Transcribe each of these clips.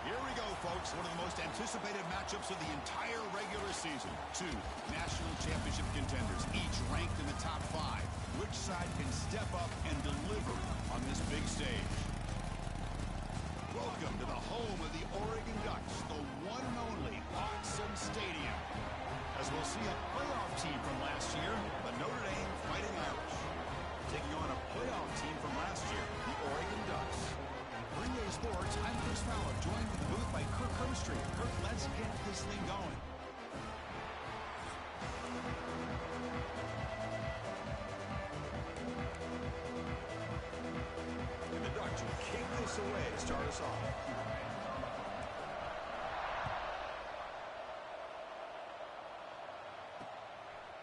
Here we go, folks. One of the most anticipated matchups of the entire regular season. Two national championship contenders, each ranked in the top 5. Which side can step up and deliver on this big stage? Welcome to the home of the Oregon Ducks, the one and only Autzen Stadium. As we'll see a playoff team from last year, the Notre Dame Fighting Irish, taking on a playoff team from last year, the Oregon Ducks. Green Bay Sports, I'm Chris Fowler, joined in the booth by Kirk Herbstreit. Kirk, let's get this thing going. And the Ducks will kick this away to start us off.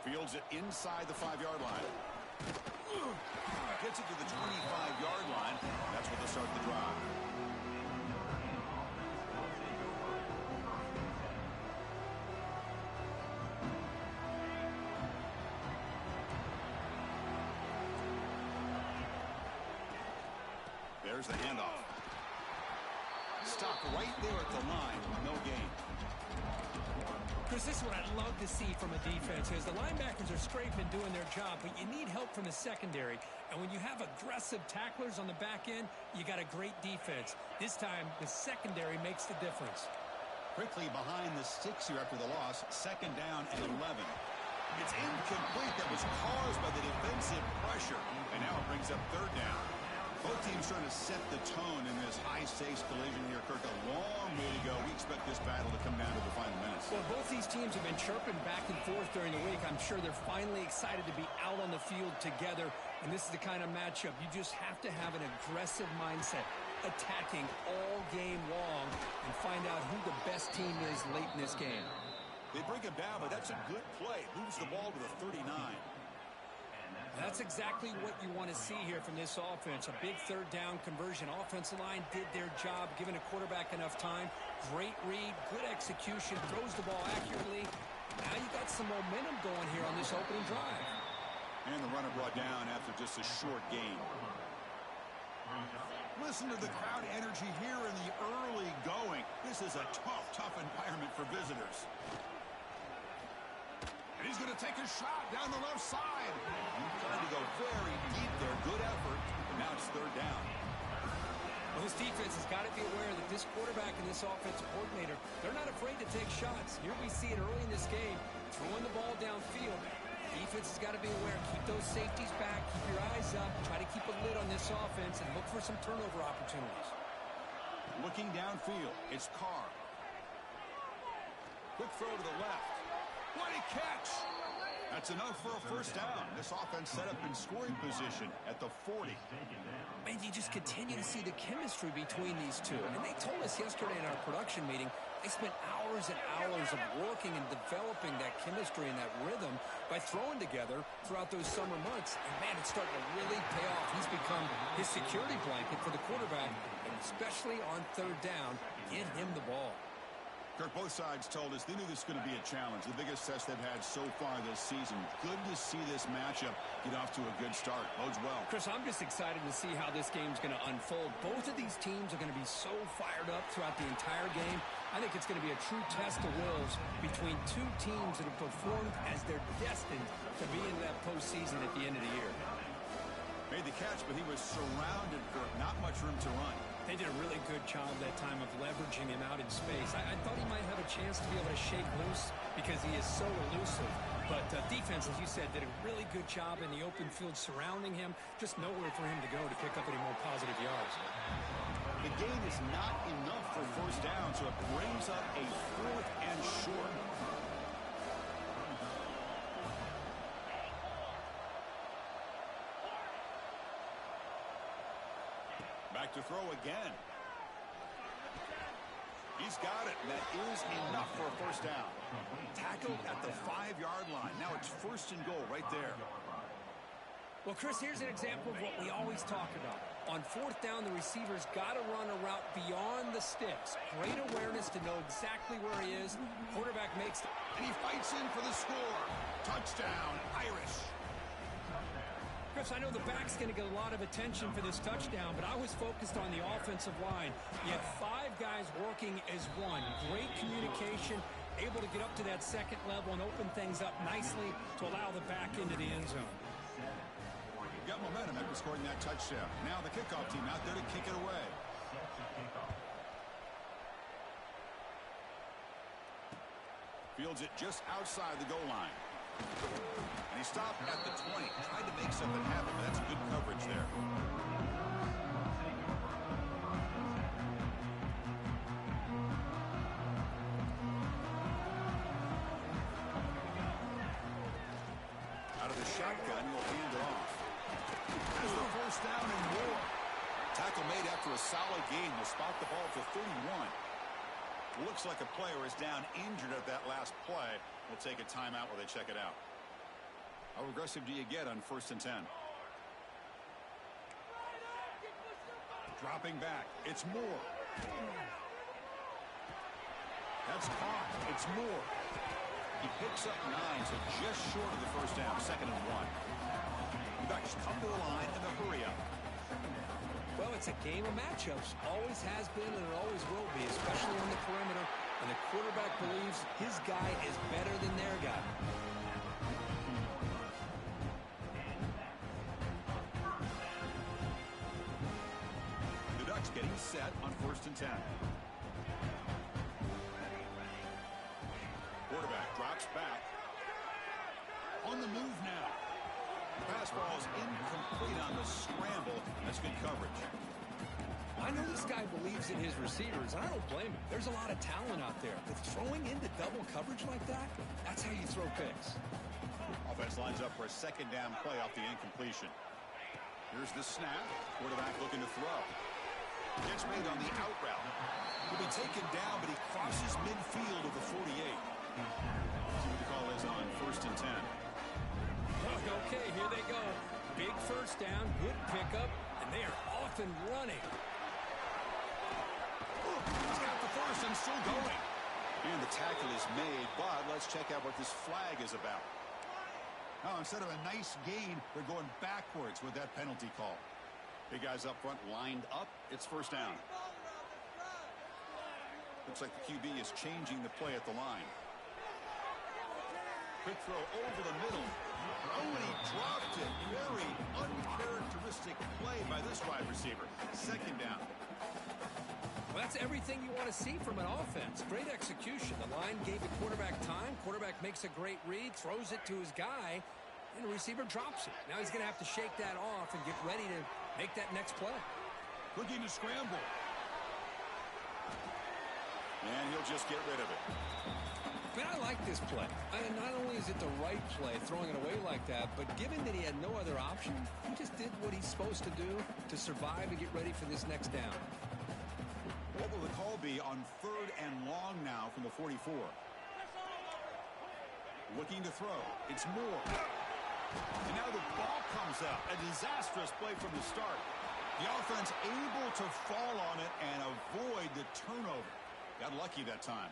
Fields it inside the 5-yard line. Gets it to the 25-yard line. That's what they'll start the drive. There's the handoff. Stopped right there at the line. No gain. Chris, this is what I love to see from a defense is the linebackers are scraping and doing their job, but you need help from the secondary. And when you have aggressive tacklers on the back end, you got a great defense. This time, the secondary makes the difference. Quickly behind the sticks here after the loss, 2nd down and 11. It's incomplete. That was caused by the defensive pressure. And now it brings up 3rd down. Both teams trying to set the tone in this high-stakes collision here, Kirk. A long way to go. We expect this battle to come down to the final minutes. Well, both these teams have been chirping back and forth during the week. I'm sure they're finally excited to be out on the field together. And this is the kind of matchup you just have to have an aggressive mindset, attacking all game long and find out who the best team is late in this game. They bring him down, but that's a good play. Moves the ball to the 39. That's exactly what you want to see here from this offense. A big 3rd down conversion. Offensive line did their job, giving a quarterback enough time. Great read, good execution, throws the ball accurately. Now you got some momentum going here on this opening drive. And the runner brought down after just a short gain. Listen to the crowd energy here in the early going. This is a tough environment for visitors. And he's going to take a shot down the left side. Trying to go very deep there. Good effort. And now it's 3rd down. Well, this defense has got to be aware that this quarterback and this offensive coordinator, they're not afraid to take shots. Here we see it early in this game, throwing the ball downfield. Defense has got to be aware. Keep those safeties back. Keep your eyes up. Try to keep a lid on this offense and look for some turnover opportunities. Looking downfield, it's Carr. Quick throw to the left. What a catch! That's enough for a 1st down. This offense set up in scoring position at the 40. Man, you just continue to see the chemistry between these two. And they told us yesterday in our production meeting, they spent hours and hours of working and developing that chemistry and that rhythm by throwing together throughout those summer months. And, man, it's starting to really pay off. He's become his security blanket for the quarterback, and especially on 3rd down, get him the ball. Kirk, both sides told us they knew this was going to be a challenge, the biggest test they've had so far this season. Good to see this matchup get off to a good start. Bodes well. Chris, I'm just excited to see how this game's going to unfold. Both of these teams are going to be so fired up throughout the entire game. I think it's going to be a true test of wills between two teams that have performed as they're destined to be in that postseason at the end of the year. Made the catch, but he was surrounded, Kirk. Not much room to run. They did a really good job that time of leveraging him out in space. I thought he might have a chance to be able to shake loose because he is so elusive. But defense, as you said, did a really good job in the open field surrounding him. Just nowhere for him to go to pick up any more positive yards. The gain is not enough for 1st down, so it brings up a 4th and short. Back to throw again. He's got it. That is enough for a 1st down. Tackled at the 5-yard line. Now it's 1st and goal right there. Well, Chris, here's an example of what we always talk about. On 4th down, the receiver's got to run a route beyond the sticks. Great awareness to know exactly where he is. Quarterback makes and he fights in for the score. Touchdown, Irish. Chris, I know the back's going to get a lot of attention for this touchdown, but I was focused on the offensive line. You had 5 guys working as one. Great communication, able to get up to that second level and open things up nicely to allow the back into the end zone. Got momentum after scoring that touchdown. Now the kickoff team out there to kick it away. Fields it just outside the goal line. And he stopped at the 20. Tried to make something happen, but that's good coverage there. Out of the shotgun, he'll hand it off. Has the first down and more. Tackle made after a solid game. Will spot the ball for 31. Looks like a player is down injured at that last play. We'll take a timeout while they check it out. How aggressive do you get on 1st and 10? Dropping back. It's Moore. That's caught. It's Moore. He picks up 9, so just short of the first down. 2nd and 1. The Ducks come to the line in the hurry up. Well, it's a game of matchups. Always has been and it always will be, especially on the perimeter. And the quarterback believes his guy is better than their guy. The Ducks getting set on 1st and 10. Quarterback drops back. On the move now. Pass ball is incomplete on the scramble. That's good coverage. I know this guy believes in his receivers, and I don't blame him. There's a lot of talent out there. But throwing into double coverage like that, that's how you throw picks. Offense lines up for a 2nd down play off the incompletion. Here's the snap. Quarterback looking to throw. Gets made on the out route. He'll be taken down, but he crosses midfield of the 48. See what the call is on 1st and 10. Okay, here they go. Big first down, good pickup, and they are off and running. He's got the first and still going. And the tackle is made, but let's check out what this flag is about. Now, instead of a nice gain, they're going backwards with that penalty call. Big guys up front lined up. It's 1st down. Looks like the QB is changing the play at the line. Quick throw over the middle. Oh, and he dropped it. Very uncharacteristic play by this wide receiver. 2nd down. Well, that's everything you want to see from an offense. Great execution. The line gave the quarterback time. Quarterback makes a great read, throws it to his guy, and the receiver drops it. Now he's going to have to shake that off and get ready to make that next play. Looking to scramble. And he'll just get rid of it. Man, I like this play. And not only is it the right play, throwing it away like that, but given that he had no other option, he just did what he's supposed to do to survive and get ready for this next down. What will the call be on 3rd and long now from the 44? Looking to throw. It's Moore. And now the ball comes out. A disastrous play from the start. The offense able to fall on it and avoid the turnover. Got lucky that time.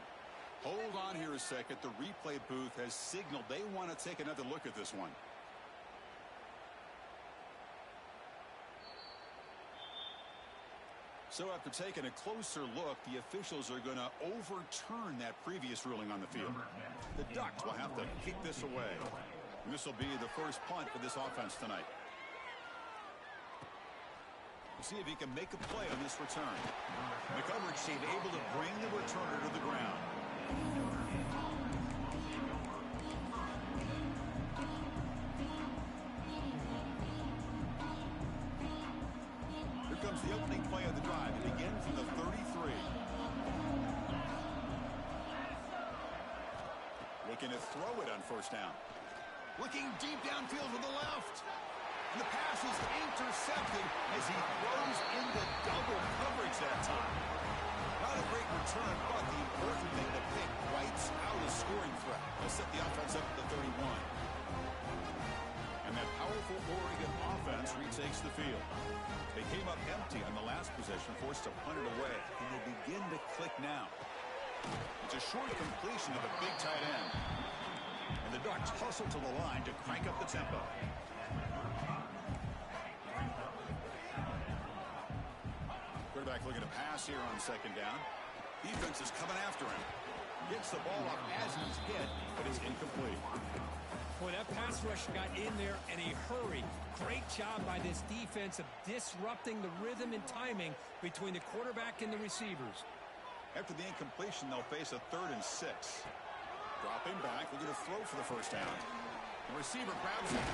Hold on here a second. The replay booth has signaled they want to take another look at this one. So after taking a closer look, the officials are going to overturn that previous ruling on the field. The Ducks will have to kick this away. And this will be the first punt for this offense tonight. We'll see if he can make a play on this return. The coverage team able to bring the returner to the ground. Here comes the opening play of the drive. It begins from the 33. Looking to throw it on 1st down. Looking deep downfield to the left. And the pass is intercepted as he throws into double coverage that time. Not a great return, but the important thing, the pick wipes out a scoring threat. They'll set the offense up at the 31. And that powerful Oregon offense retakes the field. They came up empty on the last possession, forced to punt it away. And they begin to click now. It's a short completion of a big tight end. And the Ducks hustle to the line to crank up the tempo. quarterback looking to pass here on second down. Defense is coming after him. Gets the ball up as he's hit, but it's incomplete. Boy, that pass rush got in there in a hurry. Great job by this defense of disrupting the rhythm and timing between the quarterback and the receivers. After the incompletion, they'll face a 3rd and 6. Dropping back, looking to throw for the first down. The receiver grabs it.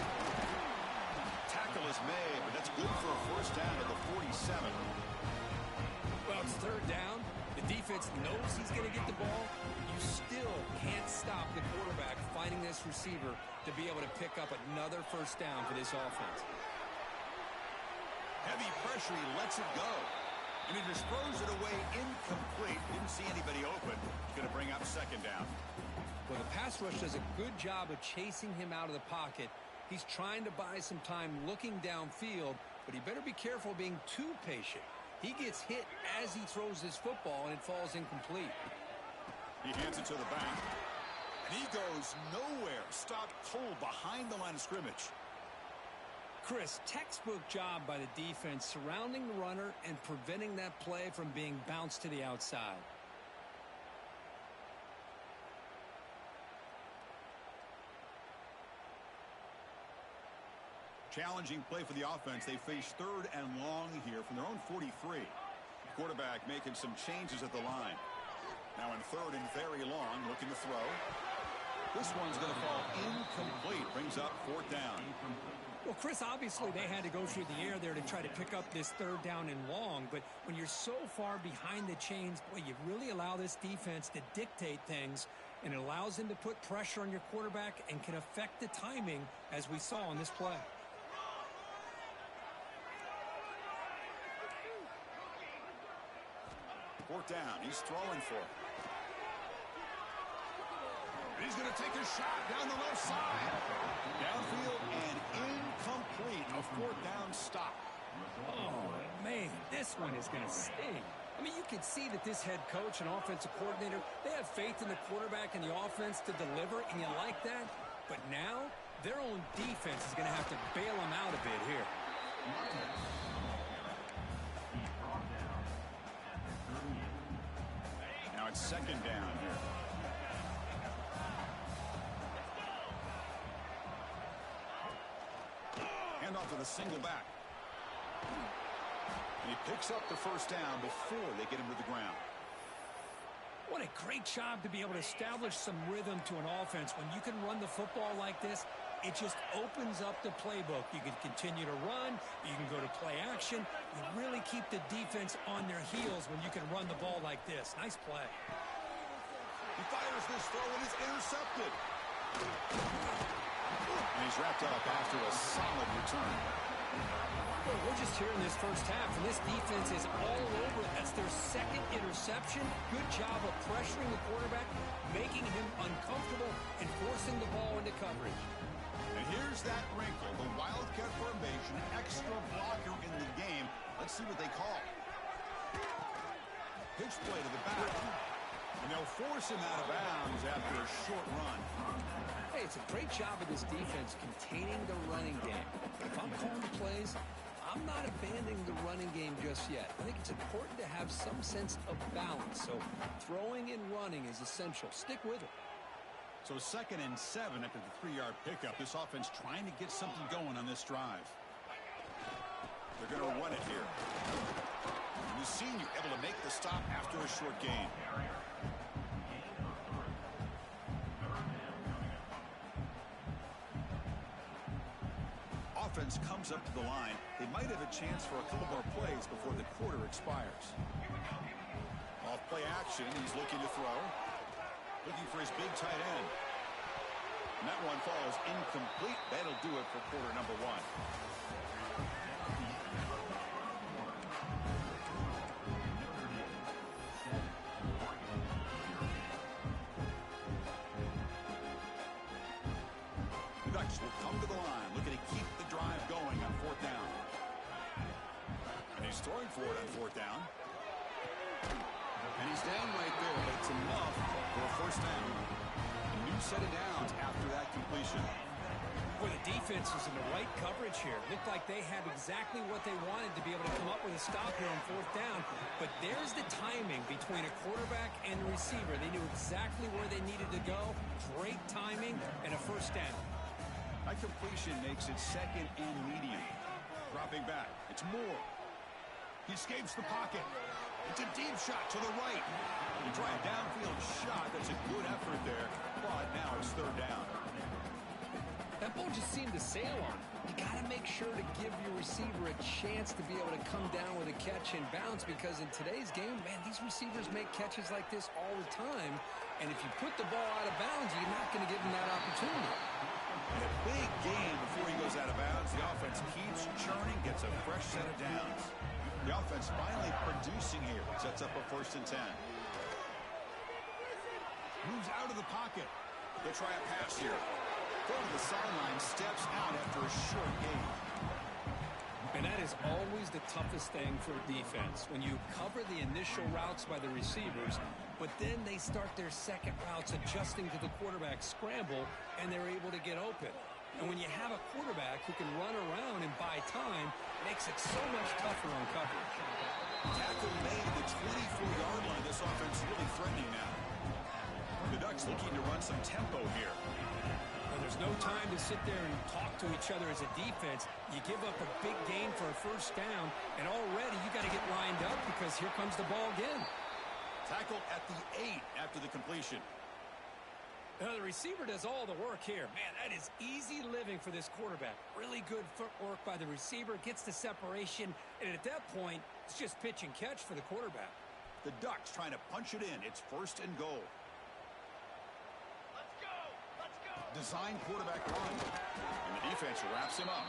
Tackle is made, but that's good for a first down at the 47. Well, it's 3rd down. The defense knows he's going to get the ball. You still can't stop the quarterback finding this receiver to be able to pick up another first down for this offense. Heavy pressure, he lets it go. And he just throws it away incomplete. Didn't see anybody open. Going to bring up second down. Well, the pass rush does a good job of chasing him out of the pocket. He's trying to buy some time looking downfield, but he better be careful being too patient. He gets hit as he throws his football, and it falls incomplete. He hands it to the back. And he goes nowhere. Stopped cold behind the line of scrimmage. Chris, textbook job by the defense surrounding the runner and preventing that play from being bounced to the outside. Challenging play for the offense. They face 3rd and long here from their own 43. Quarterback making some changes at the line. Now in 3rd and very long, looking to throw. This one's going to fall incomplete. Brings up 4th down. Well, Chris, obviously they had to go through the air there to try to pick up this 3rd down and long. But when you're so far behind the chains, boy, you really allow this defense to dictate things. And it allows them to put pressure on your quarterback and can affect the timing, as we saw on this play. Fourth down. He's throwing for it. He's going to take a shot down the left side. Downfield and incomplete. A 4th down stop. Oh, man, this one is going to sting. I mean, you can see that this head coach and offensive coordinator, they have faith in the quarterback and the offense to deliver, and you like that. But now, their own defense is going to have to bail them out a bit here. Now it's second down here. Hand off to the single back. And he picks up the first down before they get him to the ground. What a great job to be able to establish some rhythm to an offense. When you can run the football like this, it just opens up the playbook. You can continue to run. You can go to play action. You really keep the defense on their heels when you can run the ball like this. Nice play. He fires this throw and it's intercepted. And he's wrapped up after a solid return. Well, we're just here in this first half, and this defense is all over. That's their 2nd interception. Good job of pressuring the quarterback, making him uncomfortable, and forcing the ball into coverage. And here's that wrinkle, the Wildcat formation, extra blocker in the game. Let's see what they call. Pitch play to the back. And they'll force him out of bounds after a short run. Hey, it's a great job of this defense containing the running game. But if I'm calling the plays, I'm not abandoning the running game just yet. I think it's important to have some sense of balance. So throwing and running is essential. Stick with it. So 2nd and 7 after the 3-yard pickup. This offense trying to get something going on this drive. They're going to run it here. And the senior able to make the stop after a short gain. Offense comes up to the line. They might have a chance for a couple more plays before the quarter expires. Off play action. He's looking to throw. Looking for his big tight end. And that one falls incomplete. That'll do it for quarter number 1. The Ducks will come to the line, looking to keep the drive going on 4th down. And he's throwing for it on 4th down. And he's down right there, but it's enough for a first down. A new set of downs after that completion. Boy, the defense was in the right coverage here. Looked like they had exactly what they wanted to be able to come up with a stop here on fourth down. But there's the timing between a quarterback and the receiver. They knew exactly where they needed to go. Great timing and a first down. That completion makes it second and medium. Dropping back. It's Moore. He escapes the pocket. It's a deep shot to the right. You try a downfield shot. That's a good effort there. But now it's third down. That ball just seemed to sail on. You got to make sure to give your receiver a chance to be able to come down with a catch and bounce, because in today's game, man, these receivers make catches like this all the time. And if you put the ball out of bounds, you're not going to give them that opportunity. In a big game before he goes out of bounds, the offense keeps churning, gets a fresh set of downs. The offense finally producing here. Sets up a 1st and 10. Moves out of the pocket. They'll try a pass here. Go to the sideline, steps out after a short game. And that is always the toughest thing for defense, when you cover the initial routes by the receivers, but then they start their second routes adjusting to the quarterback scramble, and they're able to get open. And when you have a quarterback who can run around and buy time, it makes it so much tougher on coverage. Tackle made at the 24-yard line. This offense really threatening now. The Ducks looking to run some tempo here. There's no time to sit there and talk to each other as a defense. You give up a big gain for a first down, and already you got to get lined up, because here comes the ball again. Tackle at the 8 after the completion. Now, the receiver does all the work here. Man, that is easy living for this quarterback. Really good footwork by the receiver, gets the separation, and at that point, it's just pitch and catch for the quarterback. The Ducks trying to punch it in. It's 1st and goal. Design quarterback run, and the defense wraps him up.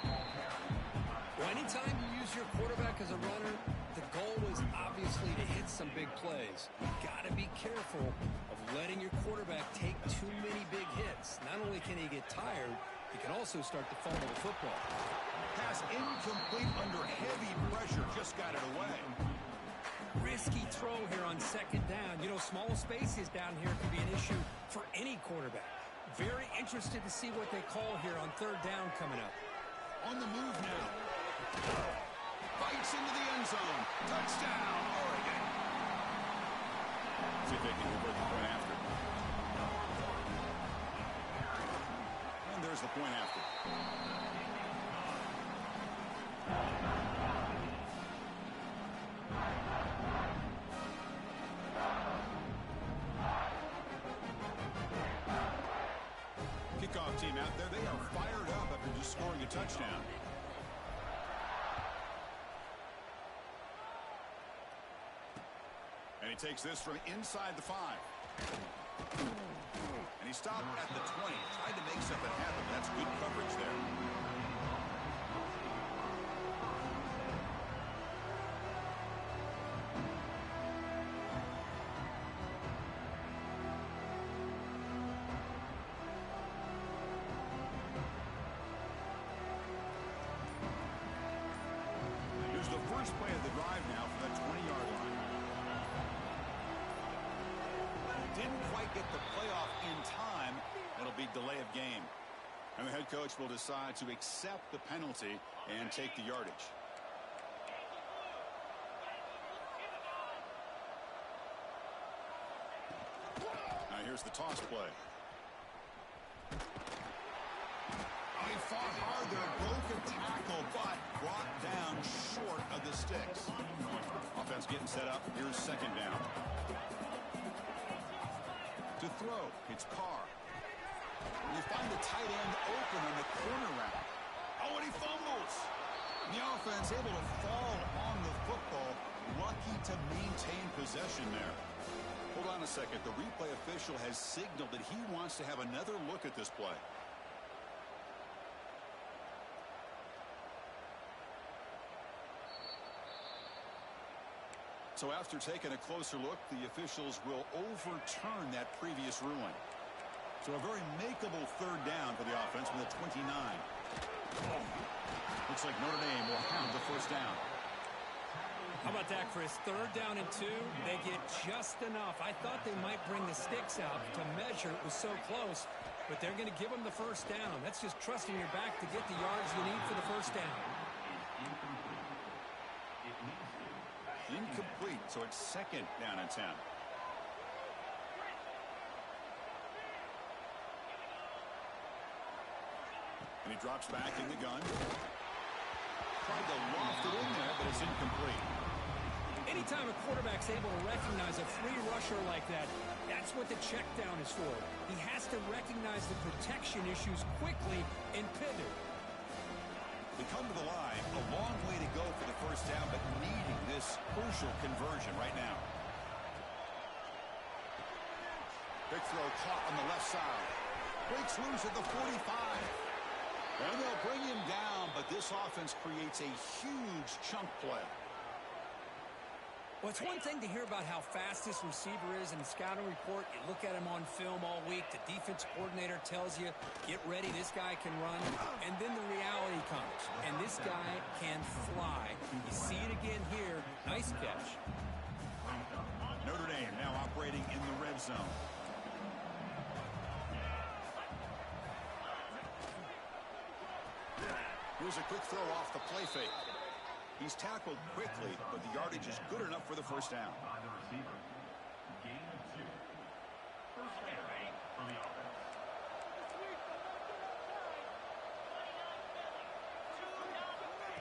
Well, anytime you use your quarterback as a runner, the goal is obviously to hit some big plays. You got to be careful of letting your quarterback take too many big hits. Not only can he get tired, he can also start to fumble the football. Pass incomplete under heavy pressure, just got it away. Risky throw here on second down. You know, small spaces down here can be an issue for any quarterback. Very interested to see what they call here on third down coming up. On the move now. Bites into the end zone. Touchdown, Oregon. See if they can convert the point after. And there's the point after. Kickoff team out there. They are fired up after just scoring a touchdown. And he takes this from inside the 5. And he stopped at the 20. Tried to make something happen. That's good coverage there. Here's the first play of the drive now from that 20-yard line. Didn't quite get the playoff in time. It'll be delay of game. And the head coach will decide to accept the penalty and take the yardage. Now here's the toss play. Oh, he fought hard there, broke a tackle, but brought down short of the sticks. Offense getting set up. Here's second down. To throw, it's Carr. And you find the tight end open on the corner route. Oh, and he fumbles. The offense able to fall on the football. Lucky to maintain possession there. Hold on a second. The replay official has signaled that he wants to have another look at this play. So after taking a closer look, the officials will overturn that previous ruling. So a very makeable third down for the offense with a 29. Looks like Notre Dame will have the first down. How about that, Chris? 3rd down and 2. They get just enough. I thought they might bring the sticks out to measure. It was so close, but they're going to give them the 1st down. That's just trusting your back to get the yards you need for the 1st down. Incomplete, so it's 2nd down and 10. And he drops back in the gun. Tried to loft it in there, but it's incomplete. Anytime a quarterback's able to recognize a free rusher like that, that's what the check down is for. He has to recognize the protection issues quickly and pivot. They come to the line, a long way to go for the 1st down, but needing this crucial conversion right now. Big throw caught on the left side. Breaks loose at the 45. And they'll bring him down, but this offense creates a huge chunk play. Well, it's one thing to hear about how fast this receiver is in the scouting report. You look at him on film all week. The defense coordinator tells you, get ready, this guy can run. And then the reality comes, and this guy can fly. You see it again here. Nice catch. Notre Dame now operating in the red zone. Here's a quick throw off the play fake. He's tackled quickly, but the yardage is good enough for the 1st down.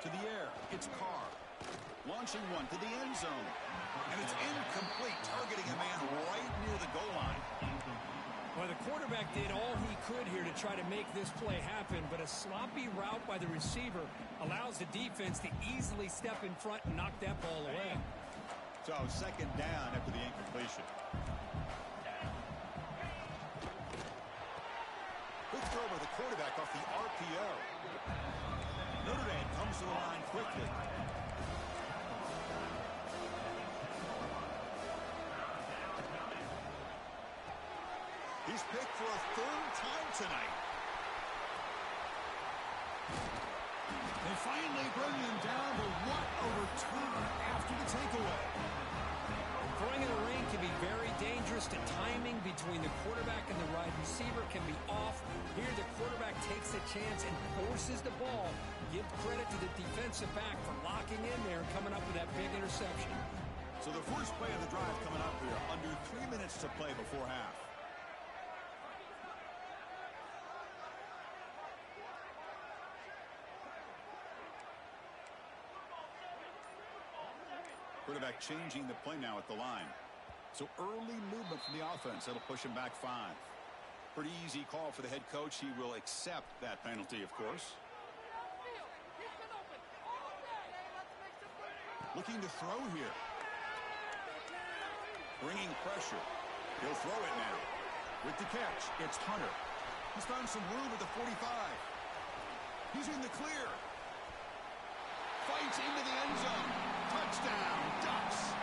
To the air, it's Carr. Launching one to the end zone. And it's incomplete, targeting a man right near the goal line. Well, the quarterback did all he could here to try to make this play happen, but a sloppy route by the receiver allows the defense to easily step in front and knock that ball away. So 2nd down after the incompletion. Quick throw by the quarterback off the RPO. Notre Dame comes to the line quickly. He's picked for a 3rd time tonight. They finally bring him down, but what a return after the takeaway. Throwing in the rain can be very dangerous. The timing between the quarterback and the wide receiver can be off. Here the quarterback takes a chance and forces the ball. Give credit to the defensive back for locking in there and coming up with that big interception. So the first play of the drive coming up here. Under 3 minutes to play before half. Quarterback changing the play now at the line. So early movement from the offense. That'll push him back 5. Pretty easy call for the head coach. He will accept that penalty, of course. Looking to throw here. Bringing pressure. He'll throw it now. With the catch, it's Hunter. He's found some room at the 45. He's in the clear. Fights into the end zone. Touchdown, Ducks.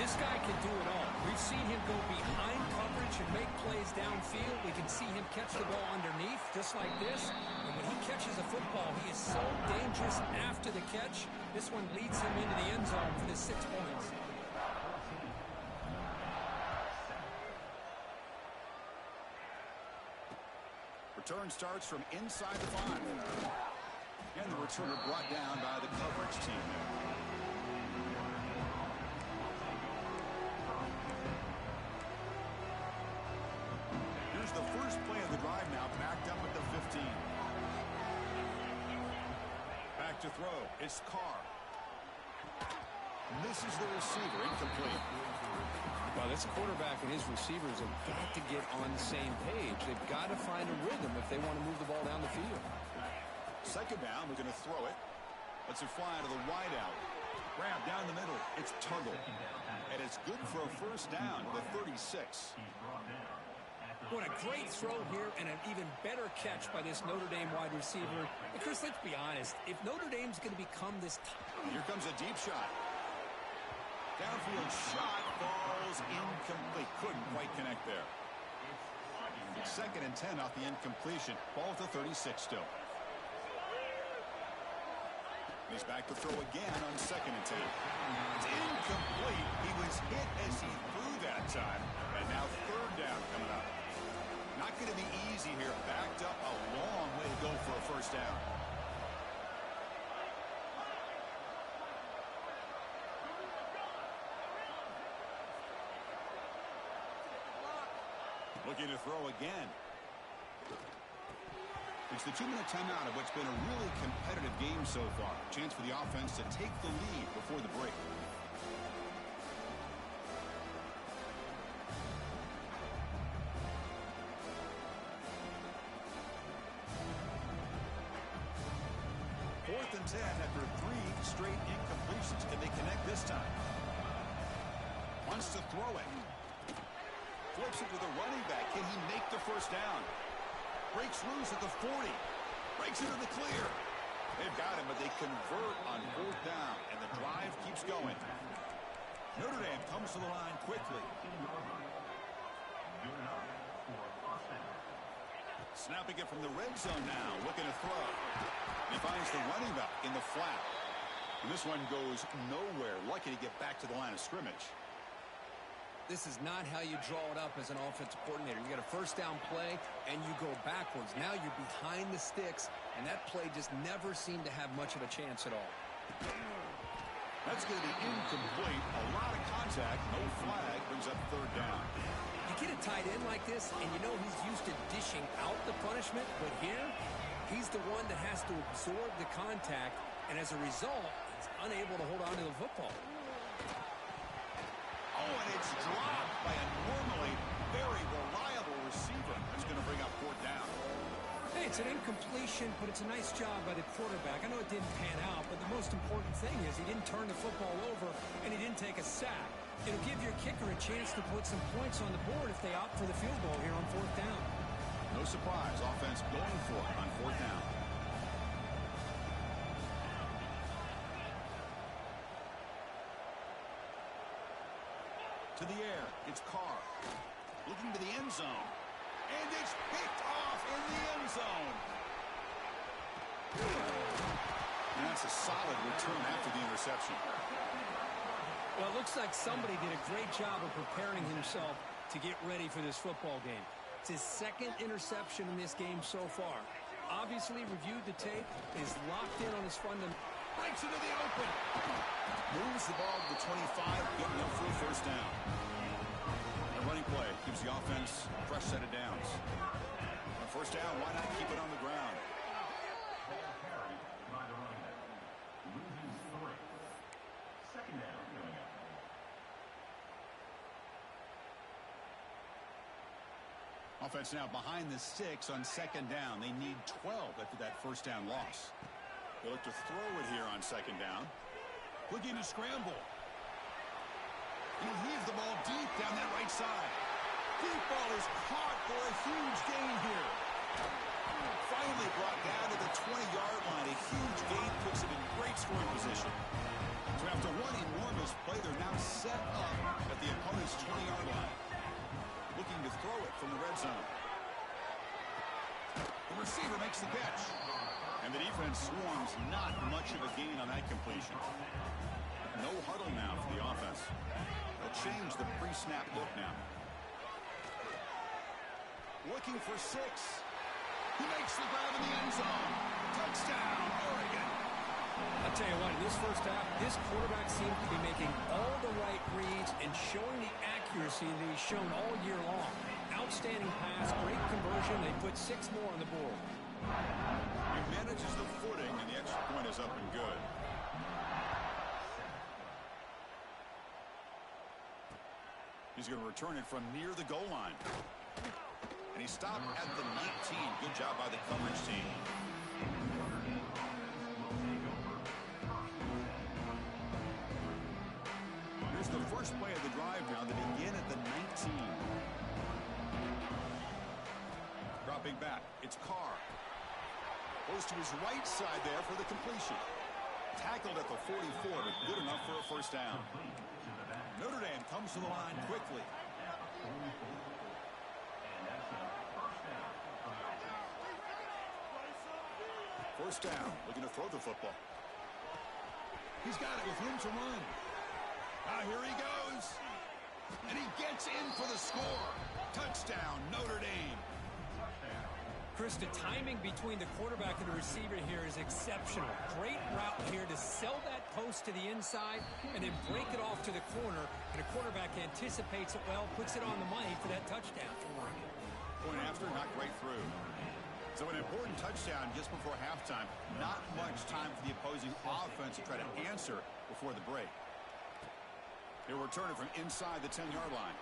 This guy can do it all. We've seen him go behind coverage and make plays downfield. We can see him catch the ball underneath, just like this. And when he catches a football, he is so dangerous after the catch. This one leads him into the end zone for the 6 points. Return starts from inside the 5. And the returner brought down by the coverage team there. Here's the first play of the drive now, backed up at the 15. Back to throw. It's Carr. Misses the receiver, incomplete. Well, this quarterback and his receivers have got to get on the same page. They've got to find a rhythm if they want to move the ball down the field. 2nd down, we're going to throw it. Lets it fly to the wide out. Grab down the middle. It's Tuggle. And it's good for a 1st down to the 36. What a great throw here and an even better catch by this Notre Dame wide receiver. And Chris, let's be honest. If Notre Dame's going to become this... Here comes a deep shot. Downfield shot falls incomplete. Couldn't quite connect there. 2nd and 10 off the incompletion. Ball to 36 still. He's back to throw again on 2nd and 10. It's incomplete. He was hit as he threw that time. And now 3rd down coming up. Not going to be easy here. Backed up a long way to go for a 1st down. Looking to throw again. It's the 2-minute timeout of what's been a really competitive game so far. Chance for the offense to take the lead before the break. Fourth and 10 after 3 straight incompletions. Can they connect this time? Wants to throw it. Flips it to the running back. Can he make the 1st down? Breaks loose at the 40. Breaks into the clear. They've got him, but they convert on 4th down, and the drive keeps going. Notre Dame comes to the line quickly. Snapping it from the red zone now, looking to throw. He finds the running back in the flat. And this one goes nowhere. Lucky to get back to the line of scrimmage. This is not how you draw it up as an offensive coordinator. You got a 1st down play, and you go backwards. Now you're behind the sticks, and that play just never seemed to have much of a chance at all. That's going to be incomplete. A lot of contact. No flag. Brings up 3rd down. You get a tight end like this, and you know he's used to dishing out the punishment, but here, he's the one that has to absorb the contact, and as a result, he's unable to hold on to the football. Oh, and it's dropped by a normally very reliable receiver. That's going to bring up 4th down. Hey, it's an incompletion, but it's a nice job by the quarterback. I know it didn't pan out, but the most important thing is he didn't turn the football over, and he didn't take a sack. It'll give your kicker a chance to put some points on the board if they opt for the field goal here on 4th down. No surprise, offense going for it on 4th down. To the air, it's Carr. Looking to the end zone. And it's picked off in the end zone. And that's a solid return after the interception. Well, it looks like somebody did a great job of preparing himself to get ready for this football game. It's his 2nd interception in this game so far. Obviously reviewed the tape, is locked in on his fundamental. Breaks into the open. Moves the ball to the 25, getting up for a 1st down. A running play gives the offense a fresh set of downs. On 1st down, why not keep it on the ground? Offense now behind the 6 on 2nd down. They need 12 after that 1st down loss. They look to throw it here on 2nd down. Looking to scramble. He'll heave the ball deep down that right side. Deep ball is caught for a huge gain here. Finally brought down to the 20-yard line. A huge gain puts him in great scoring position. So after one enormous play, they're now set up at the opponent's 20-yard line. Looking to throw it from the red zone. The receiver makes the catch. And the defense swarms, not much of a gain on that completion. No huddle now for the offense. They'll change the pre-snap look now. Looking for 6. He makes the grab in the end zone. Touchdown, Oregon. I'll tell you what, in this 1st half, this quarterback seems to be making all the right reads and showing the accuracy that he's shown all year long. Outstanding pass, great conversion. They put 6 more on the board. He manages the footing, and the extra point is up and good. He's going to return it from near the goal line. And he stopped at the 19. Good job by the coverage team. Here's the first play of the drive now. They begin at the 19. Dropping back, it's Carr. Goes to his right side there for the completion. Tackled at the 44, but good enough for a 1st down. Notre Dame comes to the line quickly. First down, looking to throw the football. He's got it with room to run. Here he goes. And he gets in for the score. Touchdown, Notre Dame. Chris, the timing between the quarterback and the receiver here is exceptional. Great route here to sell that post to the inside and then break it off to the corner. And the quarterback anticipates it well, puts it on the money for that touchdown. Point after, not great through. So an important touchdown just before halftime. Not much time for the opposing offense to try to answer before the break. He'll return it from inside the 10-yard line.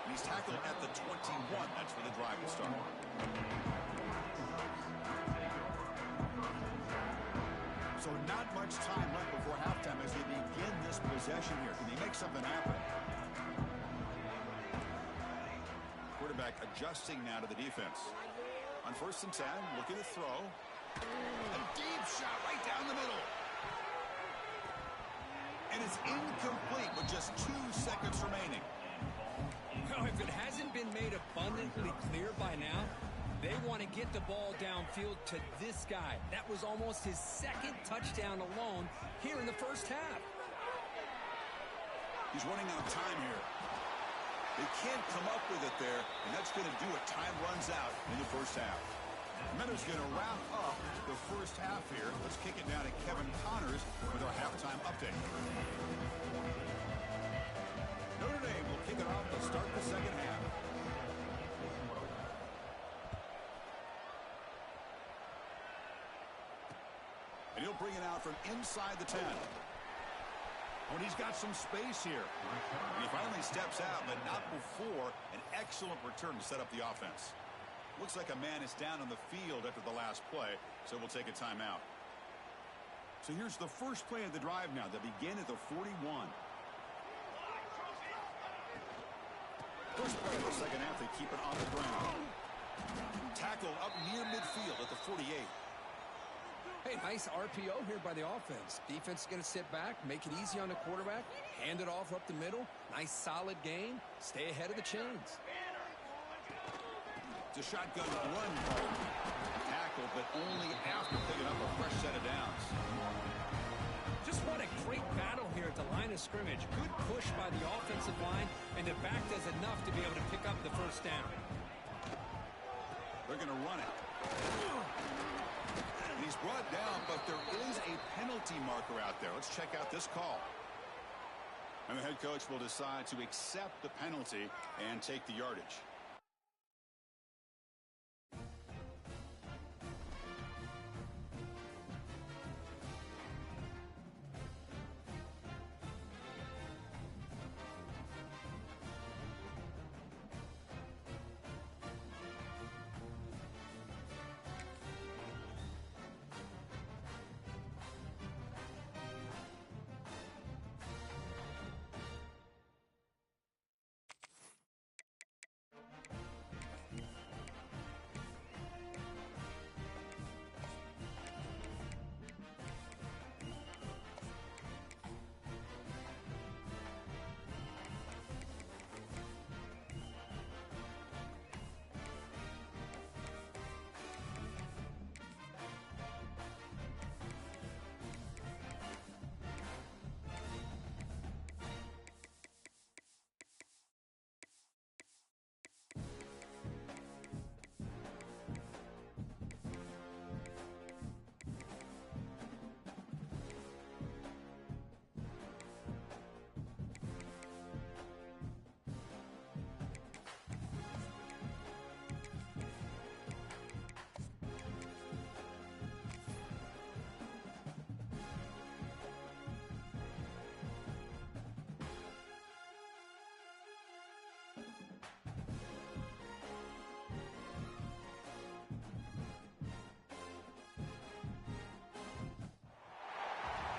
And he's tackled at the 21. That's where the drive will start. So not much time left before halftime as they begin this possession here. Can they make something happen? Quarterback adjusting now to the defense. On 1st and 10, looking to throw. A deep shot right down the middle. And it's incomplete with just 2 seconds remaining. Now, if it hasn't been made abundantly clear by now, they want to get the ball downfield to this guy. That was almost his 2nd touchdown alone here in the first half. He's running out of time here. They can't come up with it there, and that's going to do it. Time runs out in the first half. Meadows going to wrap up the first half here. Let's kick it down to Kevin Connors with our halftime update. Notre Dame will kick it off to start the second half. And he'll bring it out from inside the 10. When he's got some space here. And he finally steps out, but not before an excellent return to set up the offense. Looks like a man is down on the field after the last play, so we'll take a timeout. So here's the first play of the drive now. They begin at the 41. First play of the second half, they keep it on the ground. Tackled up near midfield at the 48. Hey, nice RPO here by the offense. Defense is going to sit back, make it easy on the quarterback, hand it off up the middle. Nice, solid game. Stay ahead of the chains. It's a shotgun run tackle, but only after picking up a fresh set of downs. Just what a great battle here at the line of scrimmage. Good push by the offensive line, and the back does enough to be able to pick up the first down. They're going to run it. And he's brought down, but there is a penalty marker out there. Let's check out this call. And the head coach will decide to accept the penalty and take the yardage.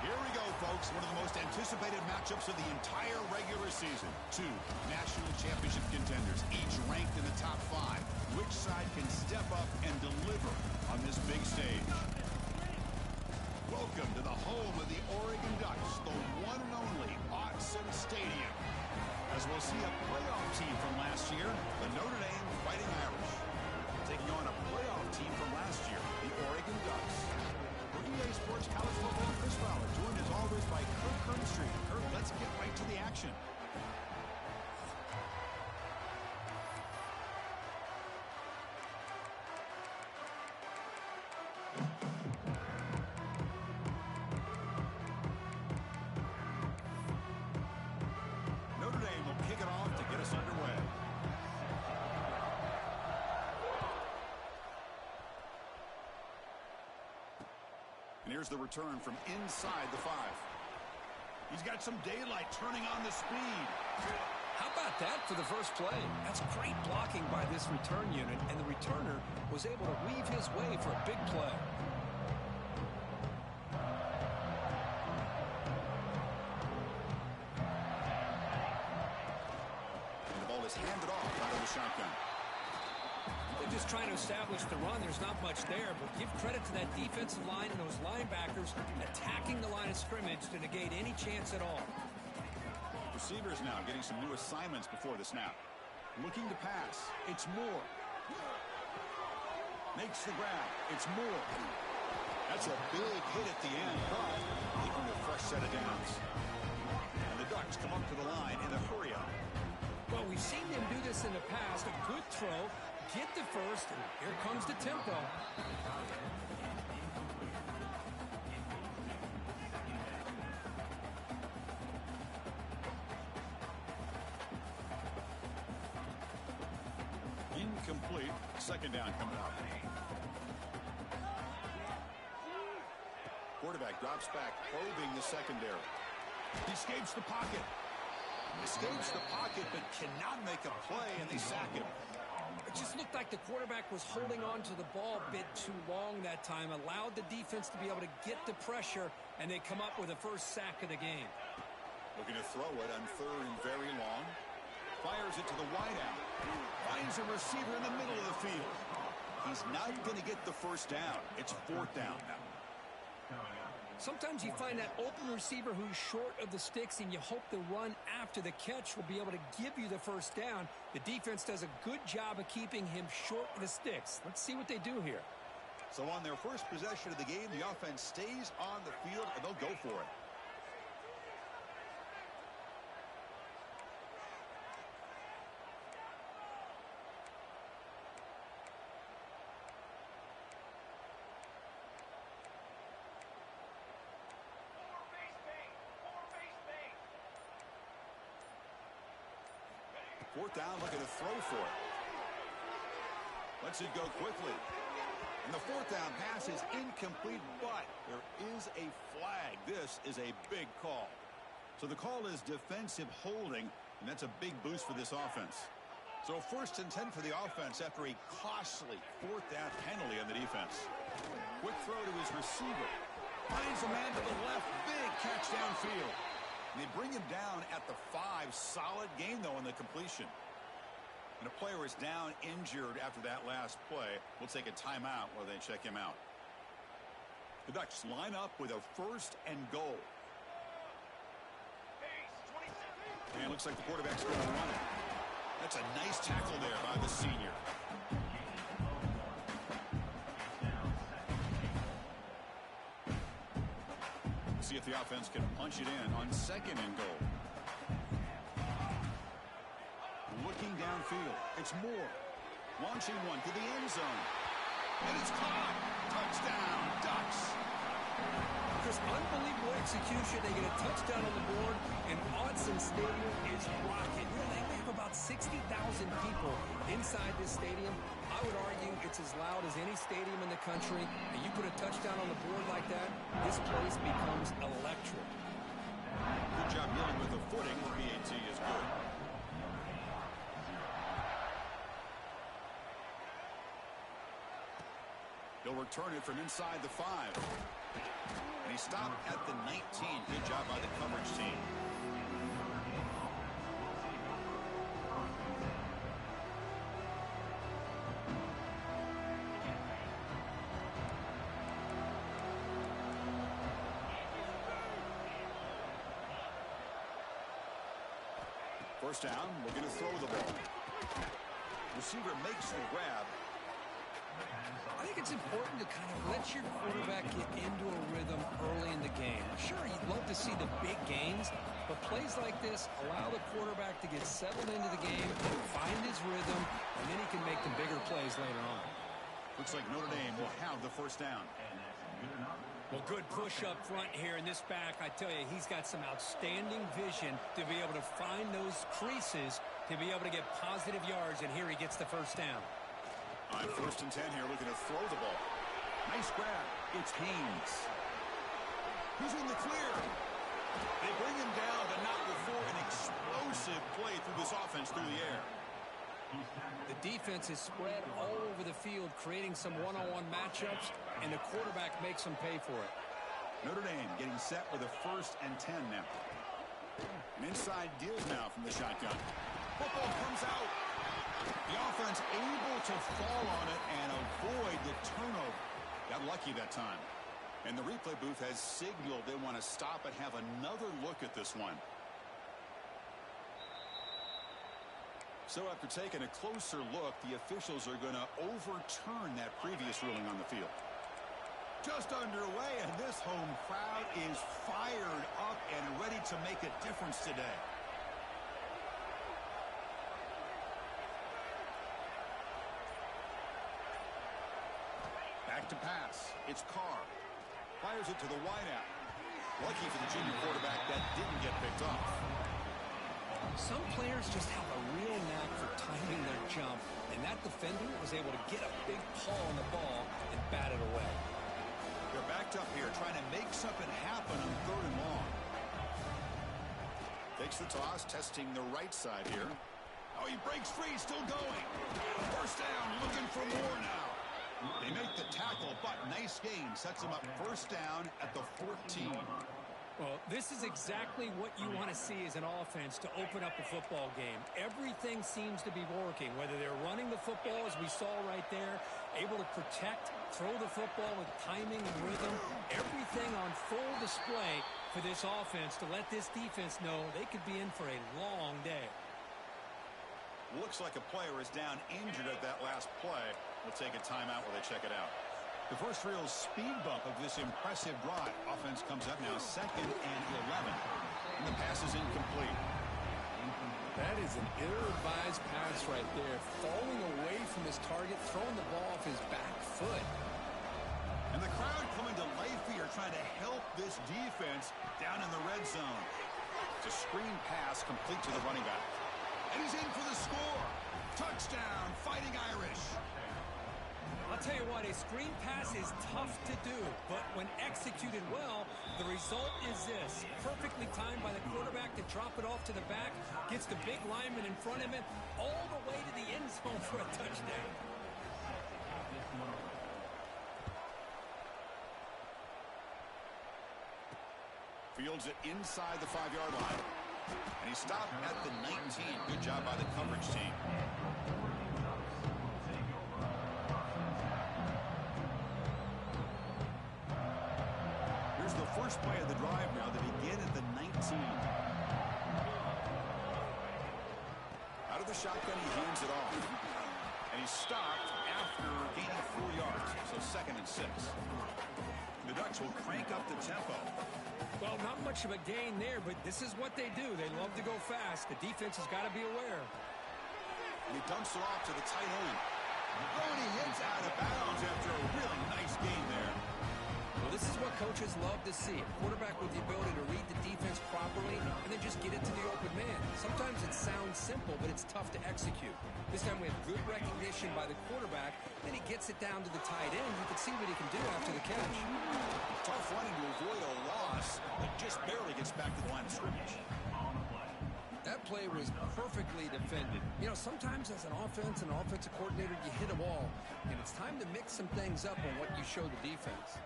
Here we go, folks. One of the most anticipated matchups of the entire regular season. 2 national championship contenders, each ranked in the top 5. Which side can step up and deliver on this big stage? Welcome to the home of the Oregon Ducks, the one and only Autzen Stadium. As we'll see a playoff team from last year, the Notre Dame Fighting Irish, taking on a playoff team from last year, the Oregon Ducks. For EA Sports College Football, Chris here's the return from inside the 5. He's got some daylight turning on the speed. How about that for the first play? That's great blocking by this return unit, and the returner was able to weave his way for a big play. And the ball is handed off out of the shotgun. They're just trying to establish the run. There's not much there, but give credit to that defensive line and those linebackers attacking the line of scrimmage to negate any chance at all. Receivers now getting some new assignments before the snap. Looking to pass. It's Moore. Makes the grab. It's Moore. That's a big hit at the end, but he earned a fresh set of downs. And the Ducks come up to the line in a hurry-up. Well, we've seen them do this in the past. A good throw, get the first, and here comes the tempo. Incomplete. Second down coming up. Quarterback drops back, probing the secondary. He escapes the pocket. Escapes the pocket, but cannot make a play, and they sack him. It just looked like the quarterback was holding on to the ball a bit too long that time, allowed the defense to be able to get the pressure, and they come up with the first sack of the game. Looking to throw it on third and very long. Fires it to the wideout. Finds a receiver in the middle of the field. He's not going to get the first down. It's fourth down now. Sometimes you find that open receiver who's short of the sticks, and you hope the run after the catch will be able to give you the first down. The defense does a good job of keeping him short of the sticks. Let's see what they do here. So on their first possession of the game, the offense stays on the field, and they'll go for it. Fourth down, looking to throw for it. Lets it go quickly. And the fourth down pass is incomplete, but there is a flag. This is a big call. So the call is defensive holding, and that's a big boost for this offense. So first and 10 for the offense after a costly fourth down penalty on the defense. Quick throw to his receiver. Finds a man to the left. Big catch downfield. And they bring him down at the 5. Solid game, though, in the completion. And a player is down injured after that last play. We'll take a timeout while they check him out. The Ducks line up with a first and goal. And it looks like the quarterback's going to run it. That's a nice tackle there by the senior. See if the offense can punch it in on second and goal. Looking downfield. It's Moore. Launching one to the end zone. And it's caught. Touchdown, Ducks. Just unbelievable execution. They get a touchdown on the board, and Autzen Stadium is rocking. They have about 60,000 people inside this stadium. I would argue it's as loud as any stadium in the country, and you put a touchdown on the board like that, this place becomes electric. Good job dealing with the footing. PAT is good. He'll return it from inside the 5. And he stopped at the 19. Good job by the coverage team. First down, we're going to throw the ball. Receiver makes the grab. I think it's important to kind of let your quarterback get into a rhythm early in the game. Sure, you'd love to see the big gains, but plays like this allow the quarterback to get settled into the game, find his rhythm, and then he can make the bigger plays later on. Looks like Notre Dame will have the first down. Well, good push up front here in this back. I tell you, he's got some outstanding vision to be able to find those creases to be able to get positive yards, and here he gets the first down. On first and 10 here, looking to throw the ball. Nice grab. It's Haynes. He's in the clear. They bring him down, but not before an explosive play through this offense through the air. The defense is spread all over the field, creating some one-on-one matchups, and the quarterback makes them pay for it. Notre Dame getting set with a 1st and 10 now. An inside deal now from the shotgun. Football comes out. The offense able to fall on it and avoid the turnover. Got lucky that time. And the replay booth has signaled they want to stop and have another look at this one. So after taking a closer look, the officials are going to overturn that previous ruling on the field. Just underway, and this home crowd is fired up and ready to make a difference today. Back to pass. It's Carr. Fires it to the wideout. Lucky for the junior quarterback that didn't get picked off. Some players just have a real knack for timing their jump, and that defender was able to get a big paw on the ball and bat it away. They're backed up here trying to make something happen on 3rd and long. Takes the toss, testing the right side here. Oh, he breaks free, still going. 1st down, looking for more now. They make the tackle, but nice game. Sets them up 1st down at the 14. Well, this is exactly what you want to see as an offense to open up a football game. Everything seems to be working, whether they're running the football, as we saw right there, able to protect, throw the football with timing and rhythm. Everything on full display for this offense to let this defense know they could be in for a long day. Looks like a player is down injured at that last play. We'll take a timeout while they check it out. The first real speed bump of this impressive drive. Offense comes up now 2nd and 11. And the pass is incomplete. That is an ill-advised pass right there. Falling away from his target, throwing the ball off his back foot. And the crowd coming to life here, trying to help this defense down in the red zone. It's a screen pass complete to the running back. And he's in for the score. Touchdown, Fighting Irish. I'll tell you what, a screen pass is tough to do, but when executed well, the result is this. Perfectly timed by the quarterback to drop it off to the back, gets the big lineman in front of him, all the way to the end zone for a touchdown. Fields it inside the 5-yard line. And he stopped at the 19. Good job by the coverage team. Here's the first play of the drive now. They begin at the 19. Out of the shotgun, he hands it off. And he's stopped after gaining 4 yards. So 2nd and 6. The Ducks will crank up the tempo. Well, not much of a gain there, but this is what they do. They love to go fast. The defense has got to be aware. And he dumps it off to the tight end. Oh, and he hits out of bounds after a really nice gain there. Well, this is what coaches love to see. A quarterback with the ability to read the defense properly and then just get it to the open man. Sometimes it sounds simple, but it's tough to execute. This time we have good recognition by the quarterback. Then he gets it down to the tight end. You can see what he can do after the catch. Tough running to avoid a loss, but just barely gets back to the line of scrimmage. That play was perfectly defended. You know, sometimes as an offensive coordinator, you hit a wall, and it's time to mix some things up on what you show the defense.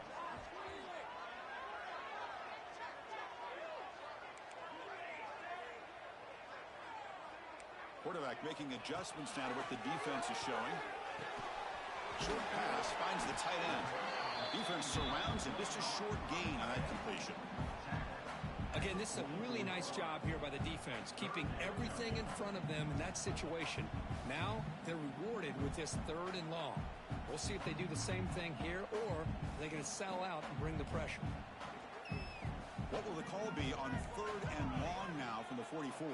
Quarterback making adjustments now to what the defense is showing. Short pass finds the tight end. Defense surrounds him. Just a short gain on that completion. Again, this is a really nice job here by the defense, keeping everything in front of them in that situation. Now they're rewarded with this 3rd and long. We'll see if they do the same thing here, or they're going to sell out and bring the pressure. What will the call be on 3rd and long now from the 44?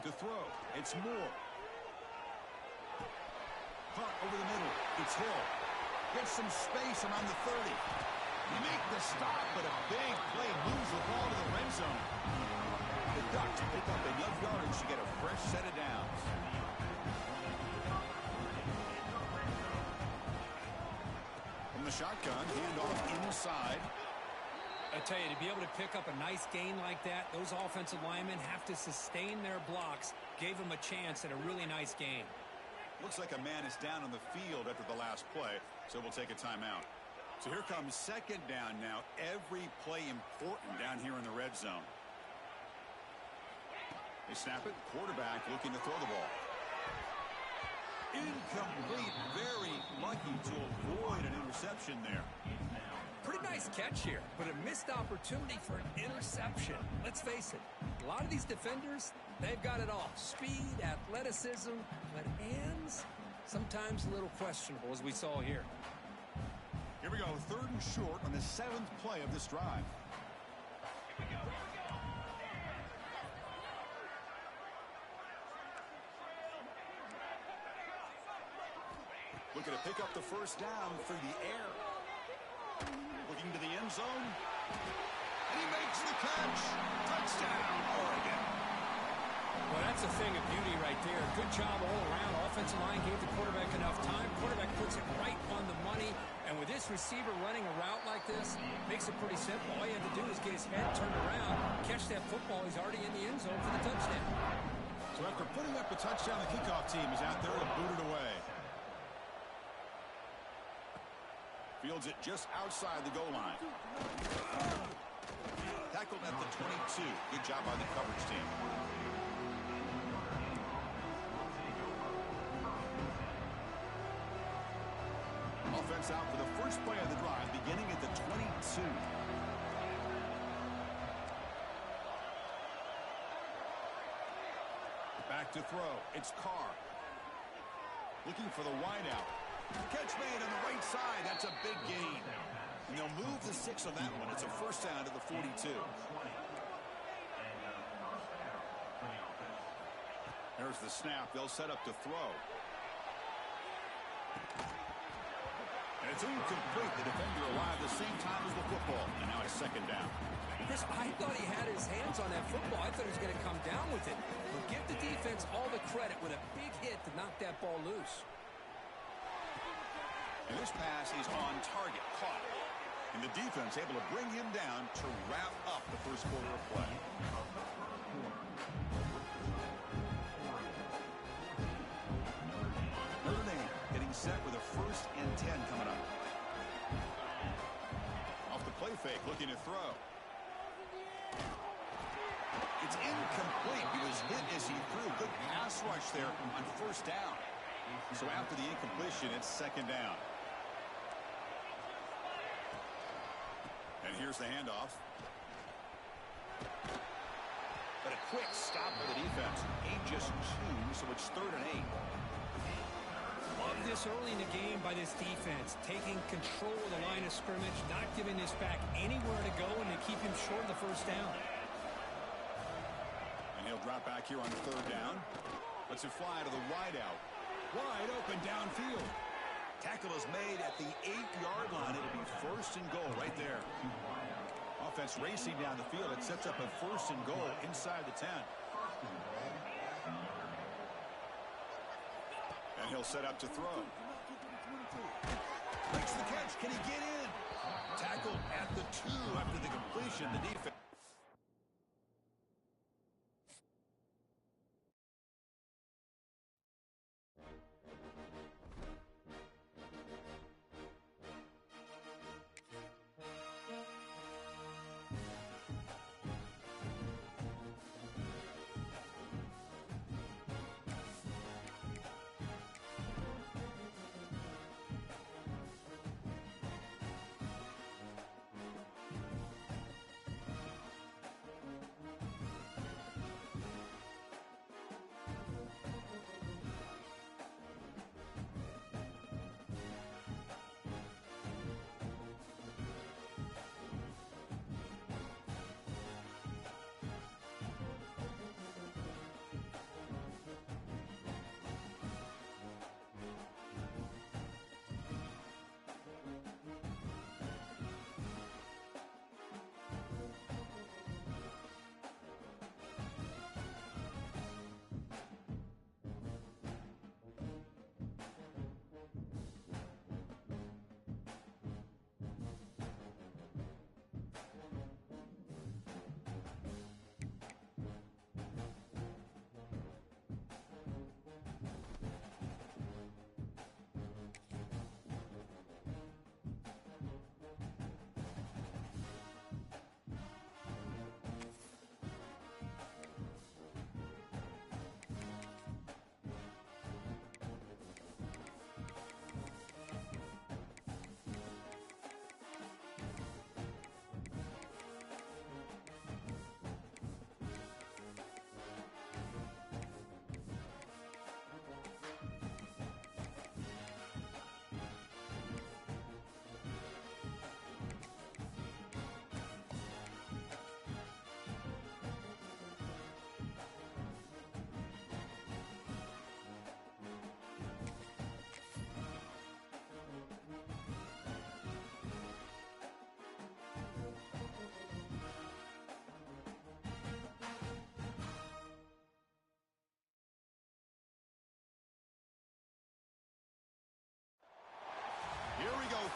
To throw, it's Moore. Hunt over the middle, it's Hill. Gets some space around the 30. They make the stop, but a big play moves the ball to the red zone. The Ducks pick up enough yardage to get a fresh set of downs. shotgun, handoff inside. I tell you, to be able to pick up a nice gain like that, those offensive linemen have to sustain their blocks. Gave them a chance at a really nice gain. Looks like a man is down on the field after the last play, so we'll take a timeout. So here comes second down now. Every play important down here in the red zone. They snap it. Quarterback looking to throw the ball. Incomplete. Very lucky to avoid an interception there. Pretty nice catch here, but a missed opportunity for an interception. Let's face it, a lot of these defenders, they've got it all. Speed, athleticism, but hands, sometimes a little questionable, as we saw here. Here we go, 3rd and short on the 7th play of this drive. Looking to pick up the first down through the air. Looking to the end zone. And he makes the catch. Touchdown, Oregon. Well, that's a thing of beauty right there. Good job all around. Offensive line gave the quarterback enough time. Quarterback puts it right on the money. And with this receiver running a route like this, makes it pretty simple. All you have to do is get his head turned around, catch that football. He's already in the end zone for the touchdown. So after putting up a touchdown, the kickoff team is out there to boot it away. Fields it just outside the goal line. Tackled at the 22. Good job by the coverage team. Offense out for the first play of the drive, beginning at the 22. Back to throw. It's Carr. Looking for the wideout. Catch made on the right side. That's a big gain. And they'll move the 6 on that one. It's a first down to the 42. There's the snap. They'll set up to throw. And it's incomplete. The defender arrived the same time as the football. And now it's second down. Chris, I thought he had his hands on that football. I thought he was going to come down with it. But give the defense all the credit with a big hit to knock that ball loose. And this pass is on target, caught. And the defense able to bring him down to wrap up the first quarter of play. Notre Dame getting set with a 1st and 10 coming up. Off the play fake, looking to throw. It's incomplete. He was hit as he threw. Good pass rush there on first down. So after the incompletion, it's second down. And here's the handoff. But a quick stop for the defense. Gain just 2, so it's 3rd and 8. Love this early in the game by this defense. Taking control of the line of scrimmage, not giving this back anywhere to go, and to keep him short of the first down. And he'll drop back here on 3rd down. Lets it fly to the wideout. Wide open downfield. Tackle is made at the 8-yard line. It'll be 1st and goal right there. Offense racing down the field. It sets up a 1st and goal inside the 10. And he'll set up to throw. Makes the catch. Can he get in? Tackled at the 2 after the completion. The defense.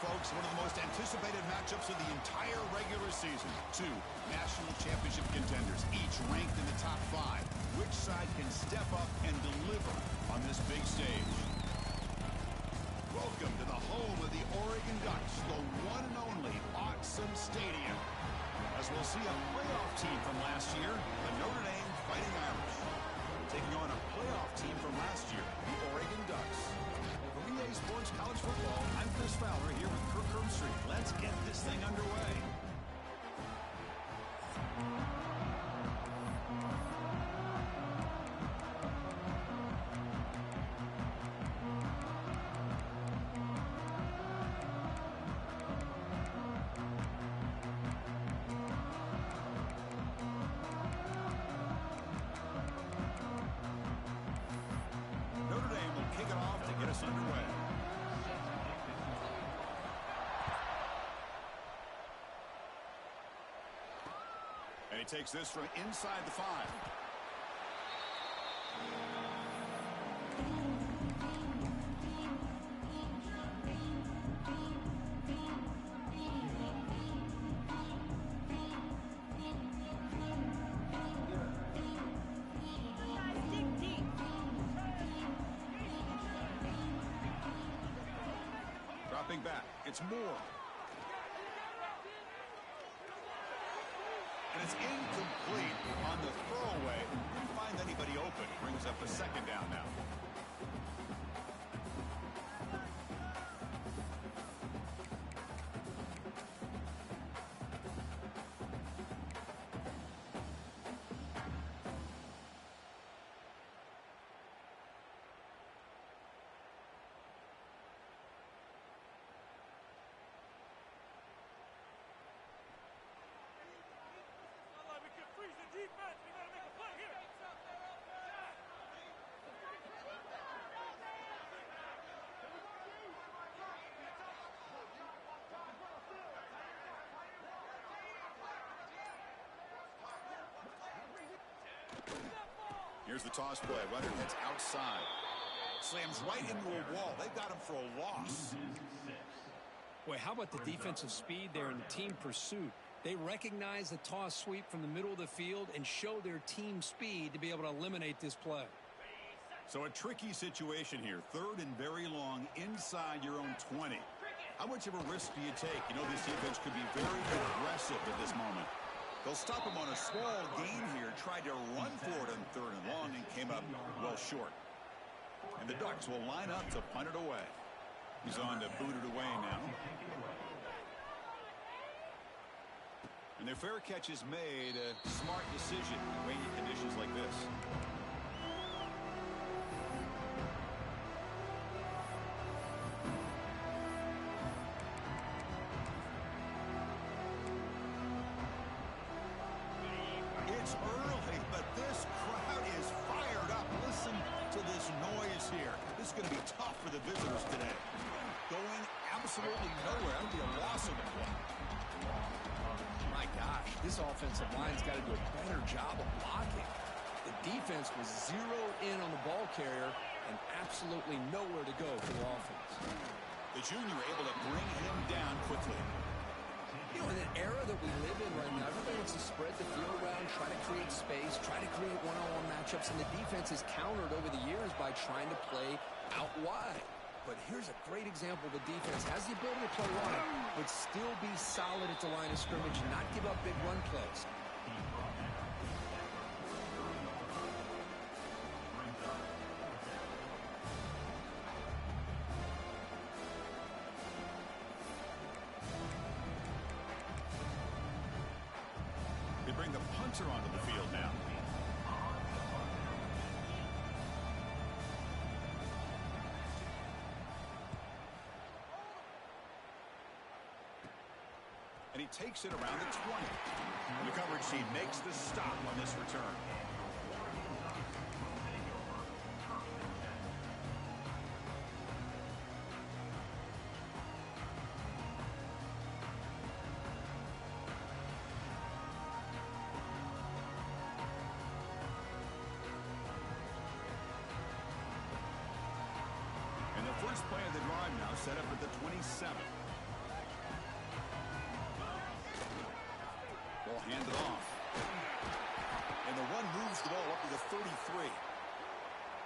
folks, one of the most anticipated matchups of the entire regular season. Two national championship contenders, each ranked in the top 5. Which side can step up and deliver on this big stage? Welcome to the home of the Oregon Ducks, the one and only Autzen Stadium. As we'll see a playoff team from last year, the Notre Dame Fighting Irish, taking on a playoff team from last year, the Oregon Ducks. For EA Sports College Football, I'm Chris Fowler here with Kirk Herbstreit. Let's get this thing underway. Underway. And he takes this from inside the 5. Dropping back, it's Moore. And it's incomplete on the throwaway. Didn't find anybody open. Brings up a second down now. Here's the toss play. Runner heads outside. Slams right into a wall. They've got him for a loss. Boy, how about the defensive speed there in the team pursuit? They recognize the toss sweep from the middle of the field and show their team speed to be able to eliminate this play. So a tricky situation here. 3rd and very long inside your own 20. How much of a risk do you take? You know, this defense could be very aggressive at this moment. They'll stop him on a small gain here. Tried to run for it on 3rd and long and came up well short. And the Ducks will line up to punt it away. He's on to boot it away now. And their fair catch is made. A smart decision in rainy conditions like this. It's early, but this crowd is fired up. Listen to this noise here. This is going to be tough for the visitors today. Going absolutely nowhere. That would be a loss of the play. My gosh, this offensive line's got to do a better job of blocking. The defense was zeroed in on the ball carrier and absolutely nowhere to go for the offense. The junior able to bring him down quickly. You know, in an era that we live in right now, everybody wants to spread the field around, try to create space, try to create one-on-one matchups, and the defense is countered over the years by trying to play out wide. But here's a great example. The defense has the ability to play wide, but still be solid at the line of scrimmage and not give up big run plays. They bring the punter onto the field now. And he takes it around the 20. And the coverage team makes the stop on this return. And the first play of the drive now set up at the 27. Ball handed off. And the run moves the ball up to the 33.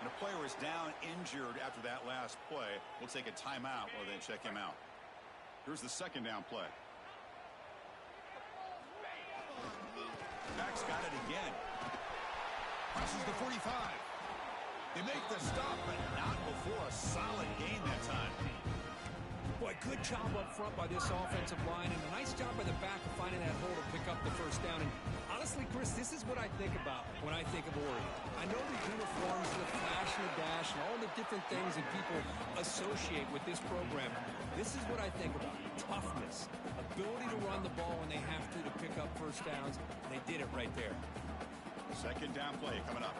And a player is down injured after that last play. We'll take a timeout while they check him out. Here's the second down play. Max got it again. Crosses the 45. They make the stop, but not before a solid gain that time. Boy, good job up front by this offensive line, and a nice job by the back of finding that hole to pick up the first down. And honestly, Chris, this is what I think about when I think of Oregon. I know the uniforms, the flash and the dash, and all the different things that people associate with this program. This is what I think about. Toughness, ability to run the ball when they have to pick up first downs. And they did it right there. Second down play coming up.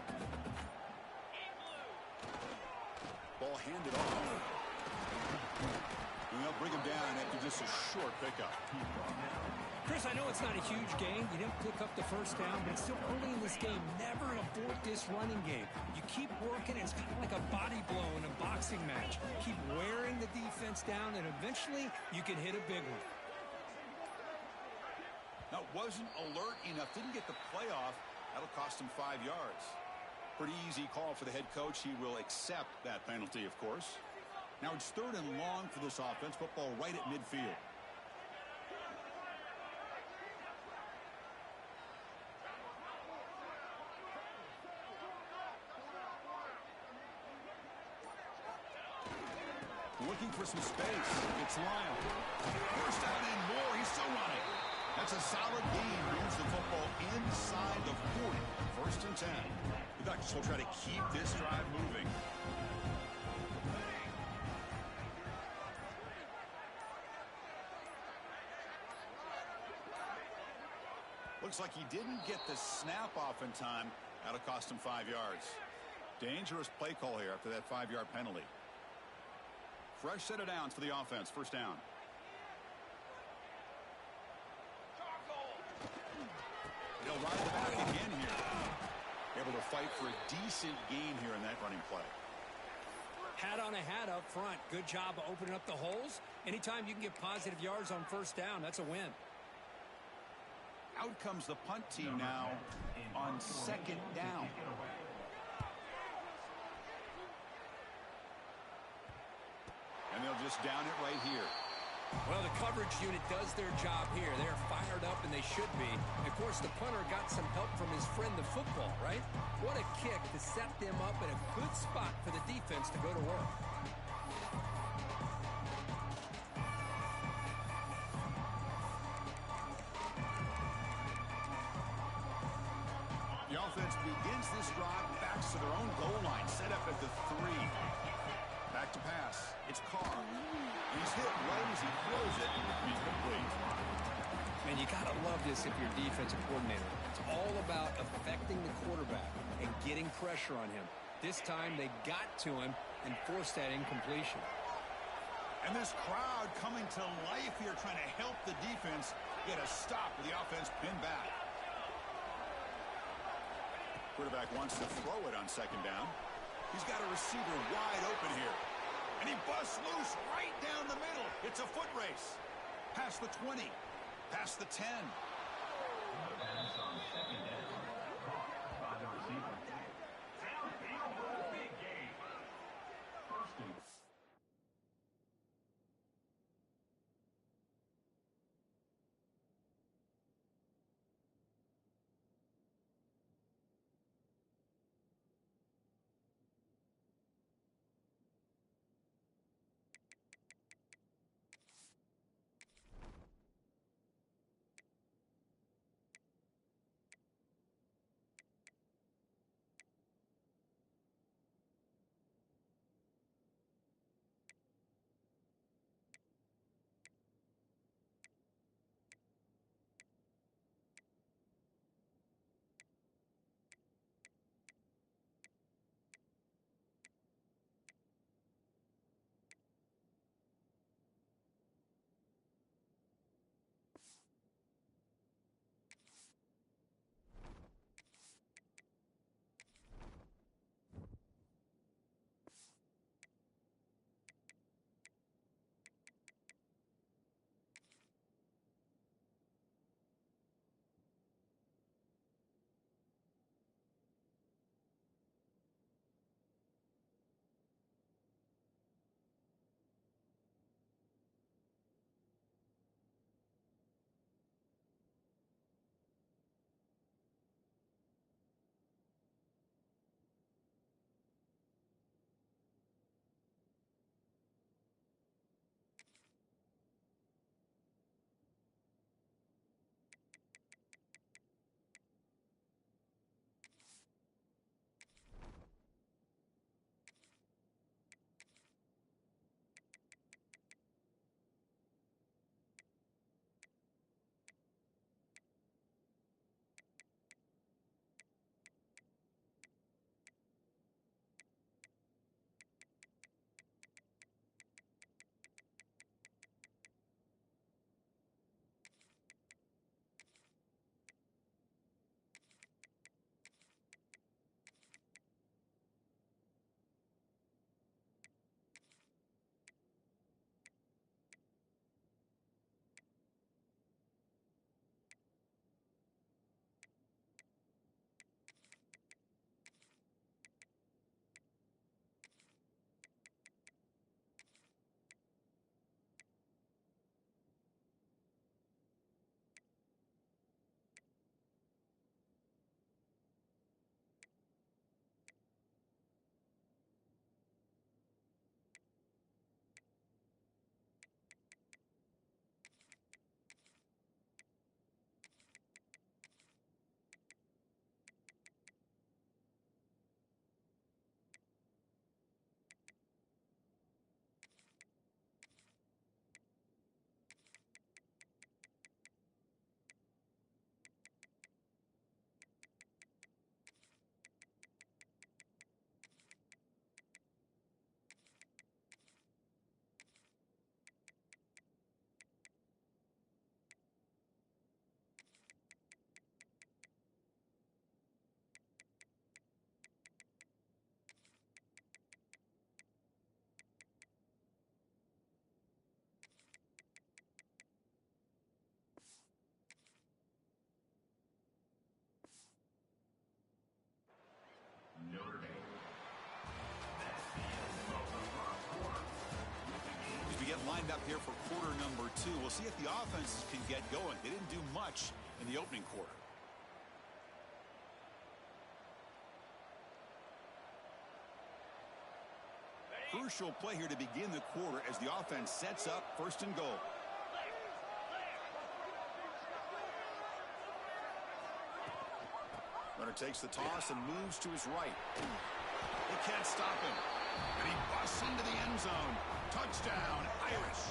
Ball handed off. And they'll bring him down after just a short pickup. Chris, I know it's not a huge game. You didn't pick up the first down, but it's still early in this game. Never abort this running game. You keep working, and it's kind of like a body blow in a boxing match. Keep wearing the defense down, and eventually you can hit a big one. Now, wasn't alert enough. Didn't get the playoff. That'll cost him 5 yards. Pretty easy call for the head coach. He will accept that penalty, of course. Now it's third and long for this offense. Football right at midfield. Looking for some space. It's Lyle. First down and more. He's still running. That's a solid gain. Moves the football inside the 40. First and 10. The Ducks will try to keep this drive moving. Looks like he didn't get the snap off in time. That'll cost him 5 yards. Dangerous play call here after that 5-yard penalty. Fresh set of downs for the offense. First down. They'll ride the back again here. Able to fight for a decent gain here in that running play. Hat on a hat up front. Good job of opening up the holes. Anytime you can get positive yards on first down, that's a win. Out comes the punt team now on second down. And they'll just down it right here. Well, the coverage unit does their job here. They're fired up, and they should be. And of course, the punter got some help from his friend, the football, right? What a kick to set them up in a good spot for the defense to go to work. The offense begins this drive, backs to their own goal line, set up at the 3. Back to pass. It's Carr. He's hit right as he throws it. He's complete. And you got to love this if you're defensive coordinator. It's all about affecting the quarterback and getting pressure on him. This time they got to him and forced that incompletion. And this crowd coming to life here, trying to help the defense get a stop with the offense pinned back. Quarterback wants to throw it on second down. He's got a receiver wide open here. And he busts loose right down the middle. It's a foot race. Past the 20. Past the 10. As we get lined up here for quarter number 2, we'll see if the offenses can get going. They didn't do much in the opening quarter. Crucial play here to begin the quarter as the offense sets up 1st and goal. Runner takes the toss and moves to his right. They can't stop him. And he busts into the end zone. Touchdown, Irish.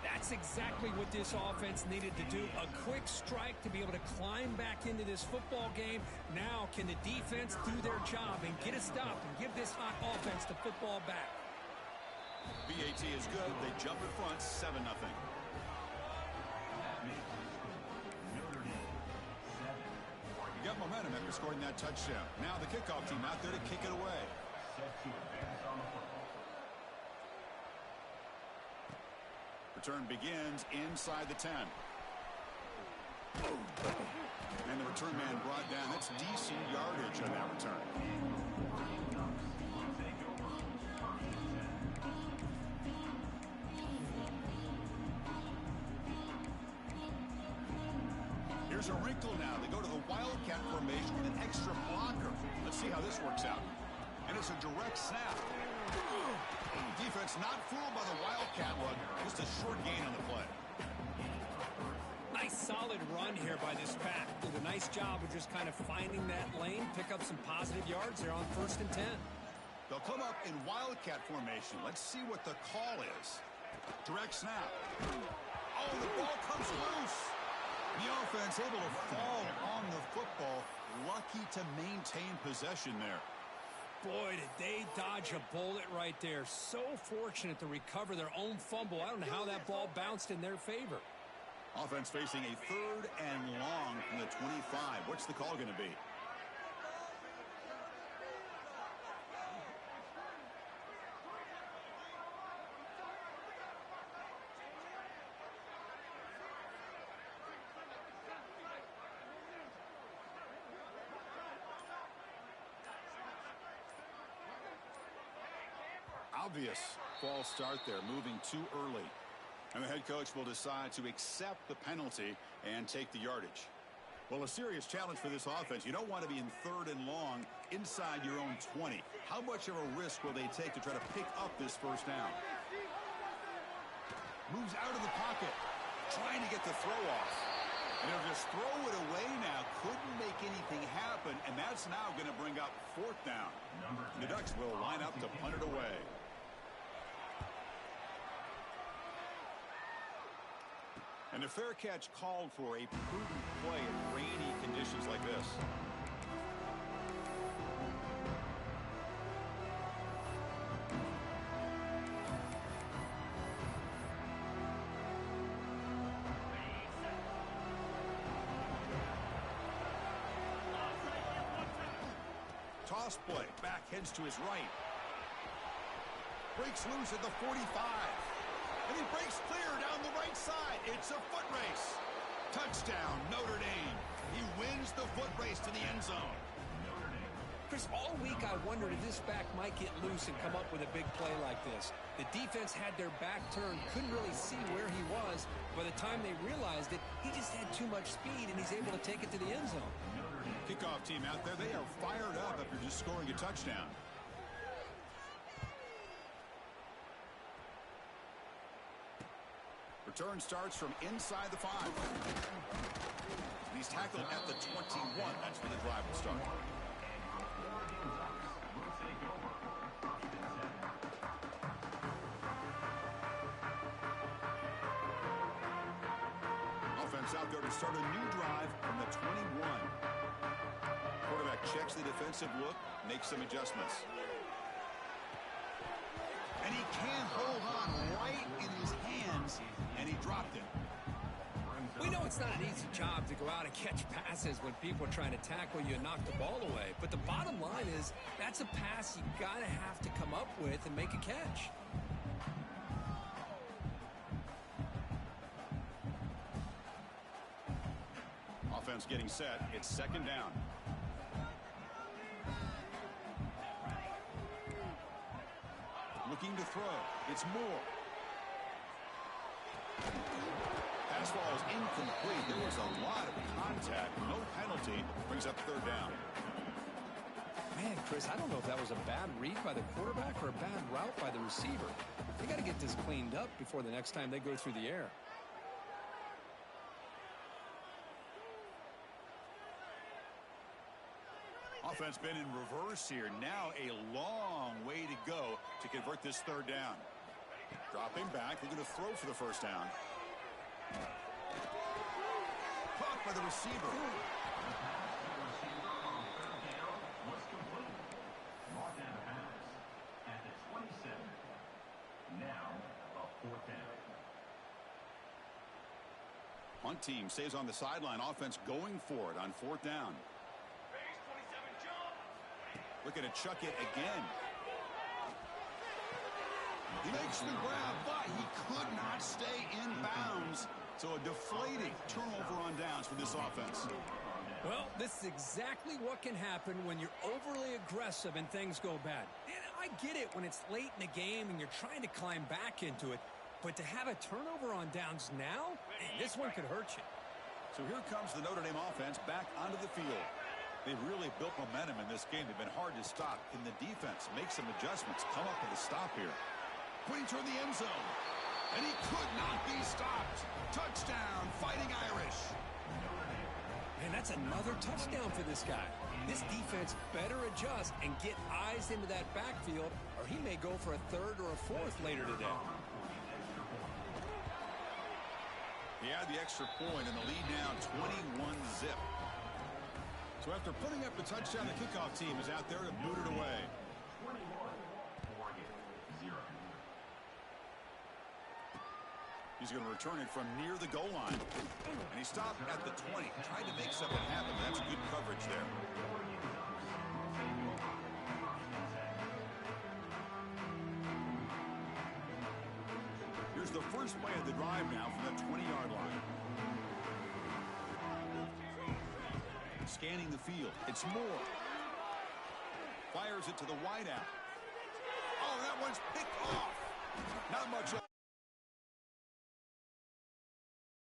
That's exactly what this offense needed to do. A quick strike to be able to climb back into this football game. Now can the defense do their job and get a stop and give this hot offense the football back? BAT is good. They jump in front 7-0. You got momentum after scoring that touchdown. Now the kickoff team out there to kick it away. Return begins inside the 10. And the return man brought down. That's decent yardage on that return. Here's a wrinkle now. They go to the Wildcat formation with an extra blocker. Let's see how this works out. And it's a direct snap. Defense not fooled by the Wildcat look. Just a short gain on the play. Nice solid run here by this pack. Did a nice job of just kind of finding that lane, pick up some positive yards there on 1st and 10. They'll come up in Wildcat formation. Let's see what the call is. Direct snap. Oh, the ball comes loose. The offense able to fall on the football. Lucky to maintain possession there. Boy, did they dodge a bullet right there. So fortunate to recover their own fumble. I don't know how that ball bounced in their favor. Offense facing a 3rd and long from the 25. What's the call going to be? Obvious false start there, moving too early. And the head coach will decide to accept the penalty and take the yardage. Well, a serious challenge for this offense. You don't want to be in 3rd and long inside your own 20. How much of a risk will they take to try to pick up this 1st down? Moves out of the pocket, trying to get the throw off. And they'll just throw it away now. Couldn't make anything happen, and that's now going to bring up 4th down. And the Ducks will line up to punt it away. And a fair catch called for a prudent play in rainy conditions like this. Toss play. Back heads to his right. Breaks loose at the 45. And he breaks clear down the right side. It's a foot race. Touchdown, Notre Dame. He wins the foot race to the end zone. Chris, all week I wondered if this back might get loose and come up with a big play like this. The defense had their back turned, couldn't really see where he was. By the time they realized it, he just had too much speed, and he's able to take it to the end zone. Kickoff team out there, they are fired up after just scoring a touchdown. Return starts from inside the 5. He's tackled at the 21. That's where the drive will start. Offense out there to start a new drive from the 21. Quarterback checks the defensive look, makes some adjustments. And he can't hold on right in his hands, and he dropped it. We know it's not an easy job to go out and catch passes when people are trying to tackle you and knock the ball away. But the bottom line is that's a pass you got to have to come up with and make a catch. Offense getting set. It's 2nd down. throw. It's Moore. Pass ball is incomplete. There was a lot of contact. No penalty. Brings up third down. Man, Chris, I don't know if that was a bad read by the quarterback or a bad route by the receiver. They got to get this cleaned up before the next time they go through the air. Offense been in reverse here. Now a long way to go to convert this third down. Dropping back. They're going to throw for the first down. Caught by the receiver. Punt team stays on the sideline. Offense going for it on fourth down. Looking to chuck it again. He makes the grab, but he could not stay in bounds. So a deflating turnover on downs for this offense. Well, this is exactly what can happen when you're overly aggressive and things go bad. And I get it when it's late in the game and you're trying to climb back into it. But to have a turnover on downs now, man, this one could hurt you. So here comes the Notre Dame offense back onto the field. They've really built momentum in this game. They've been hard to stop. Can the defense make some adjustments? Come up with a stop here. Pointing toward the end zone. And he could not be stopped. Touchdown, Fighting Irish. Man, that's another touchdown for this guy. This defense better adjust and get eyes into that backfield, or he may go for a third or a fourth later today. He had the extra point, and the lead now 21-zip. So after putting up the touchdown, the kickoff team is out there to boot it away. He's going to return it from near the goal line. And he stopped at the 20, trying to make something happen. That's good coverage there. Here's the first play of the drive now from the 20-yard line. Scanning the field. It's Moore. Fires it to the wideout. Oh, that one's picked off. Not much.